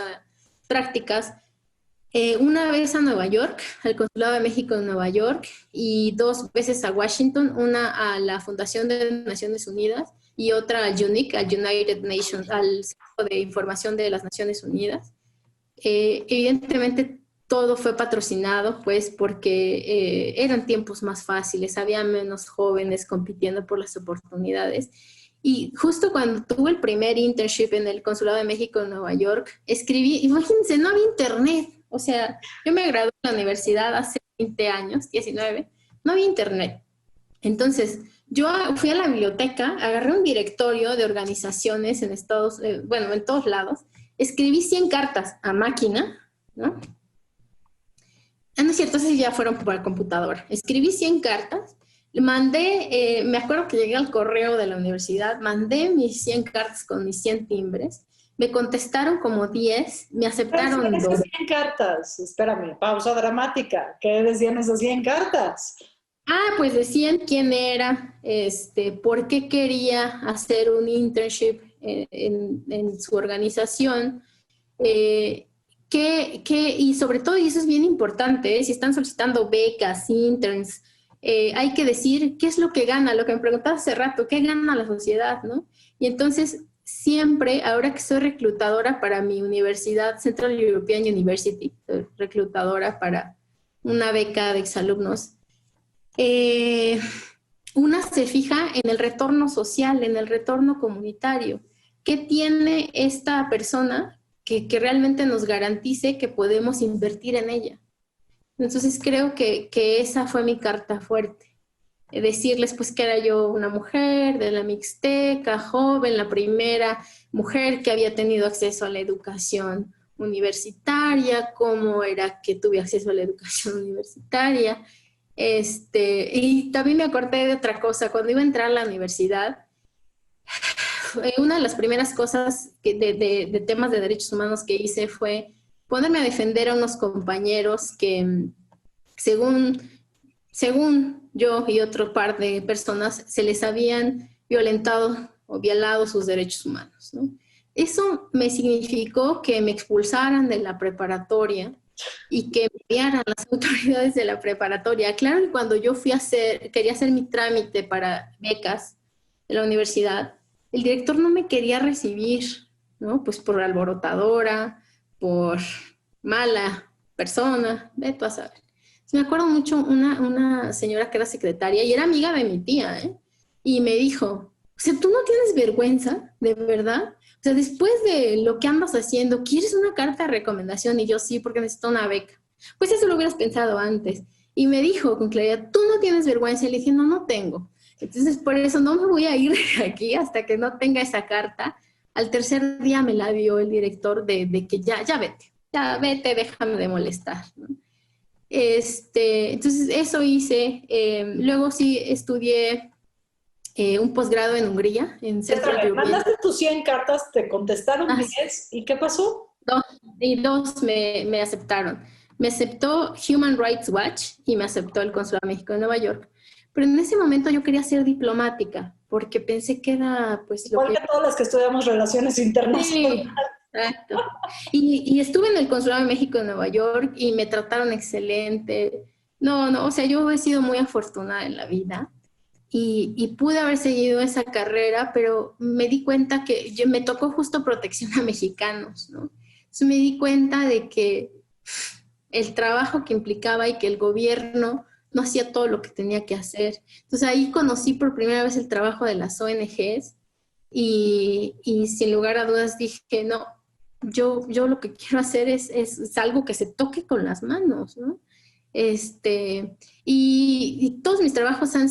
prácticas, una vez a Nueva York, al Consulado de México en Nueva York, y 2 veces a Washington, una a la Fundación de Naciones Unidas y otra al UNIC, al United Nations, al Centro de Información de las Naciones Unidas. Evidentemente, todo fue patrocinado, pues, porque eran tiempos más fáciles, había menos jóvenes compitiendo por las oportunidades. Y justo cuando tuve el primer internship en el Consulado de México en Nueva York, escribí, imagínense, no había internet. O sea, yo me gradué de la universidad hace 20 años, 19, no había internet. Entonces, yo fui a la biblioteca, agarré un directorio de organizaciones en en todos lados, escribí 100 cartas a máquina, ¿no? No es cierto, esas ya fueron por computadora. Escribí 100 cartas, mandé, me acuerdo que llegué al correo de la universidad, mandé mis 100 cartas con mis 100 timbres, me contestaron como 10, me aceptaron 2. 100 cartas, espérame, pausa dramática. ¿Qué decían esas 100 cartas? Pues decían quién era, por qué quería hacer un internship en su organización, y sobre todo, y eso es bien importante, si están solicitando becas, interns, hay que decir qué es lo que gana, lo que me preguntaba hace rato, qué gana la sociedad, ¿no? Y entonces, siempre, ahora que soy reclutadora para mi universidad, Central European University, soy reclutadora para una beca de exalumnos, una se fija en el retorno social, en el retorno comunitario. ¿Qué tiene esta persona que realmente nos garantice que podemos invertir en ella? Entonces creo que esa fue mi carta fuerte. Decirles pues que era yo una mujer de la Mixteca, joven, la primera mujer que había tenido acceso a la educación universitaria, cómo era que tuve acceso a la educación universitaria. Y también me acordé de otra cosa, cuando iba a entrar a la universidad, una de las primeras cosas de temas de derechos humanos que hice fue ponerme a defender a unos compañeros que, según yo y otro par de personas, se les habían violentado o violado sus derechos humanos, ¿no? Eso me significó que me expulsaran de la preparatoria y que me enviaran las autoridades de la preparatoria. Claro que cuando yo quería hacer mi trámite para becas de la universidad, el director no me quería recibir, ¿no? Pues por alborotadora, por mala persona, ve tú a saber. Me acuerdo mucho una señora que era secretaria y era amiga de mi tía, ¿eh? Y me dijo, o sea, ¿tú no tienes vergüenza, de verdad? O sea, después de lo que andas haciendo, ¿quieres una carta de recomendación? Y yo, sí, porque necesito una beca. Pues eso lo hubieras pensado antes. Y me dijo con claridad, ¿tú no tienes vergüenza? Y le dije, no, no tengo. Entonces, por eso no me voy a ir de aquí hasta que no tenga esa carta. Al tercer día me la dio el director de que ya vete, déjame de molestar, ¿no? Entonces, eso hice. Luego sí estudié un posgrado en Hungría, en Central European. Mandaste tus 100 cartas, te contestaron 10, ¿y qué pasó? Dos me aceptaron. Me aceptó Human Rights Watch y me aceptó el Consulado de México en Nueva York. Pero en ese momento yo quería ser diplomática, porque pensé que era, pues, igual que todas las que estudiamos relaciones internacionales. Exacto. Y estuve en el Consulado de México en Nueva York y me trataron excelente. No, no, o sea, yo he sido muy afortunada en la vida y pude haber seguido esa carrera, pero me di cuenta que me tocó justo protección a mexicanos, ¿no? Entonces me di cuenta de que el trabajo que implicaba y que el gobierno no hacía todo lo que tenía que hacer. Entonces ahí conocí por primera vez el trabajo de las ONGs y sin lugar a dudas dije, no, yo lo que quiero hacer es algo que se toque con las manos, ¿no? Y todos mis trabajos a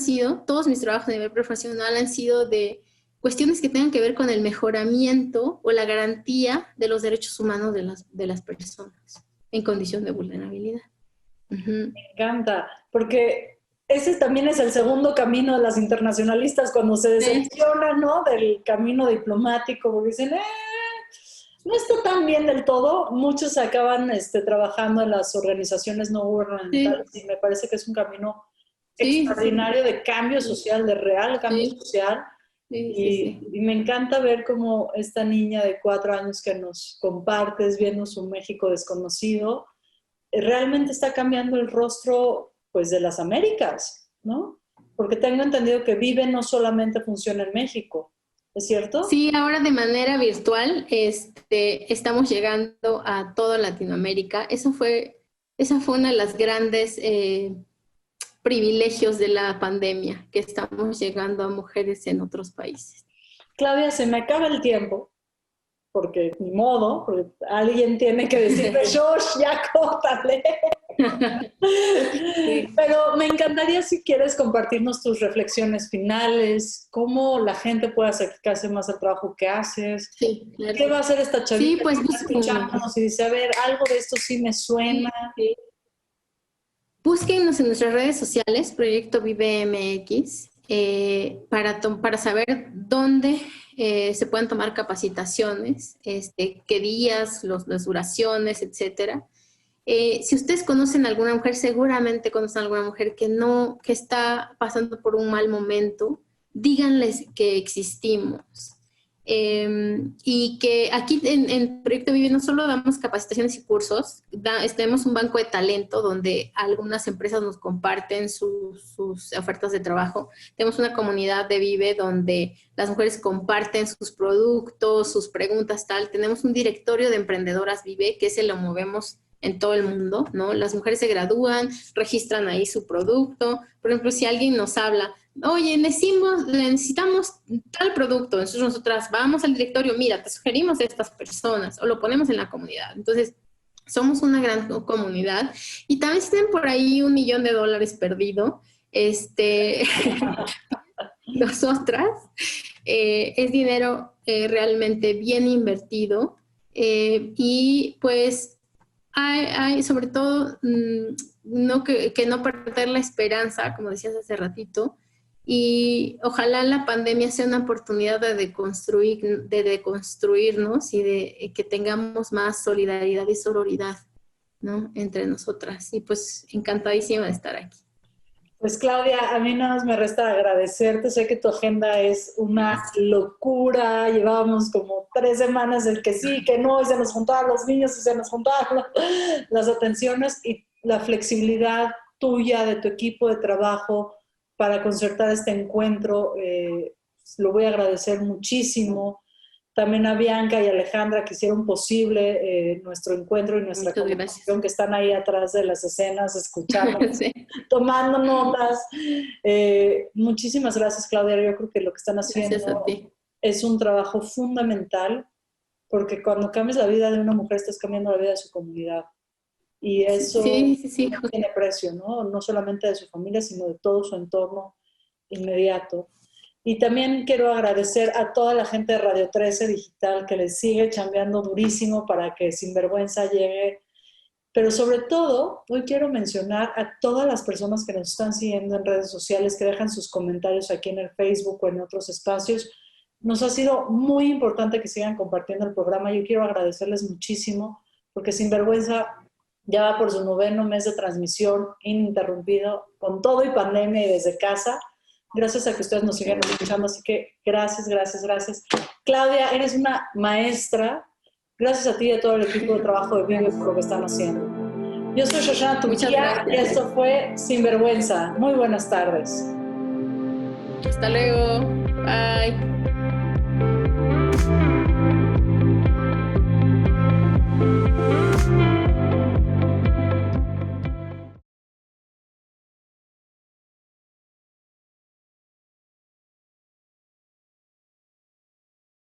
nivel profesional han sido de cuestiones que tengan que ver con el mejoramiento o la garantía de los derechos humanos de las personas en condición de vulnerabilidad. Uh-huh. Me encanta, porque ese también es el segundo camino de las internacionalistas cuando se decepcionan, ¿no? Del camino diplomático, porque dicen, no está tan bien del todo. Muchos acaban trabajando en las organizaciones no gubernamentales y me parece que es un camino extraordinario de cambio social, de real cambio social. Y me encanta ver cómo esta niña de 4 años que nos compartes, viendo su México desconocido, realmente está cambiando el rostro, pues, de las Américas, ¿no? Porque tengo entendido que Vive no solamente funciona en México, ¿es cierto? Sí, ahora de manera virtual estamos llegando a toda Latinoamérica. Esa fue una de las grandes privilegios de la pandemia, que estamos llegando a mujeres en otros países. Claudia, se me acaba el tiempo, porque ni modo, porque alguien tiene que decirme, Josh, ya córtale. Sí. Pero me encantaría si quieres compartirnos tus reflexiones finales, cómo la gente puede acercarse más al trabajo que haces. Sí, claro. ¿Qué va a hacer esta chavita? Sí, pues escuchándonos y dice, a ver, algo de esto sí me suena. Sí. Búsquenos en nuestras redes sociales, Proyecto Vive MX, para saber dónde se pueden tomar capacitaciones, qué días, las duraciones, etcétera. Si ustedes conocen a alguna mujer, seguramente conocen a alguna mujer que está pasando por un mal momento, díganles que existimos. Y que aquí en Proyecto Vive no solo damos capacitaciones y cursos, tenemos un banco de talento donde algunas empresas nos comparten sus ofertas de trabajo. Tenemos una comunidad de Vive donde las mujeres comparten sus productos, sus preguntas, tal. Tenemos un directorio de emprendedoras Vive, que se lo movemos en todo el mundo, ¿no? Las mujeres se gradúan, registran ahí su producto. Por ejemplo, si alguien nos habla, oye, necesitamos tal producto, entonces nosotras vamos al directorio, mira, te sugerimos a estas personas, o lo ponemos en la comunidad. Entonces, somos una gran comunidad. Y también si tienen por ahí $1 millón perdido, nosotras, es dinero realmente bien invertido, y pues hay sobre todo que no perder la esperanza, como decías hace ratito, y ojalá la pandemia sea una oportunidad de deconstruirnos y de que tengamos más solidaridad y sororidad, ¿no? Entre nosotras. Y pues encantadísima de estar aquí. Pues Claudia, a mí nada más me resta agradecerte. Sé que tu agenda es una locura. Llevábamos como 3 semanas del que sí, que no, y se nos juntaban los niños y se nos juntaban las atenciones, y la flexibilidad tuya, de tu equipo de trabajo para concertar este encuentro, lo voy a agradecer muchísimo. También a Bianca y Alejandra que hicieron posible nuestro encuentro y nuestra conversación, que están ahí atrás de las escenas, escuchando, sí, tomando notas. Muchísimas gracias, Claudia. Yo creo que lo que están haciendo es un trabajo fundamental, porque cuando cambias la vida de una mujer, estás cambiando la vida de su comunidad. Y eso no tiene precio, ¿no? No solamente de su familia, sino de todo su entorno inmediato. Y también quiero agradecer a toda la gente de Radio 13 Digital que les sigue chambeando durísimo para que Sinvergüenza llegue. Pero sobre todo, hoy quiero mencionar a todas las personas que nos están siguiendo en redes sociales, que dejan sus comentarios aquí en el Facebook o en otros espacios. Nos ha sido muy importante que sigan compartiendo el programa. Yo quiero agradecerles muchísimo, porque Sinvergüenza ya va por su 9º mes de transmisión ininterrumpido, con todo y pandemia y desde casa. Gracias a que ustedes nos siguen escuchando, así que gracias, gracias, gracias. Claudia, eres una maestra. Gracias a ti y a todo el equipo de trabajo de Vive por lo que están haciendo. Yo soy Shoshana Turquía y esto fue Sinvergüenza. Muy buenas tardes. Hasta luego. Bye.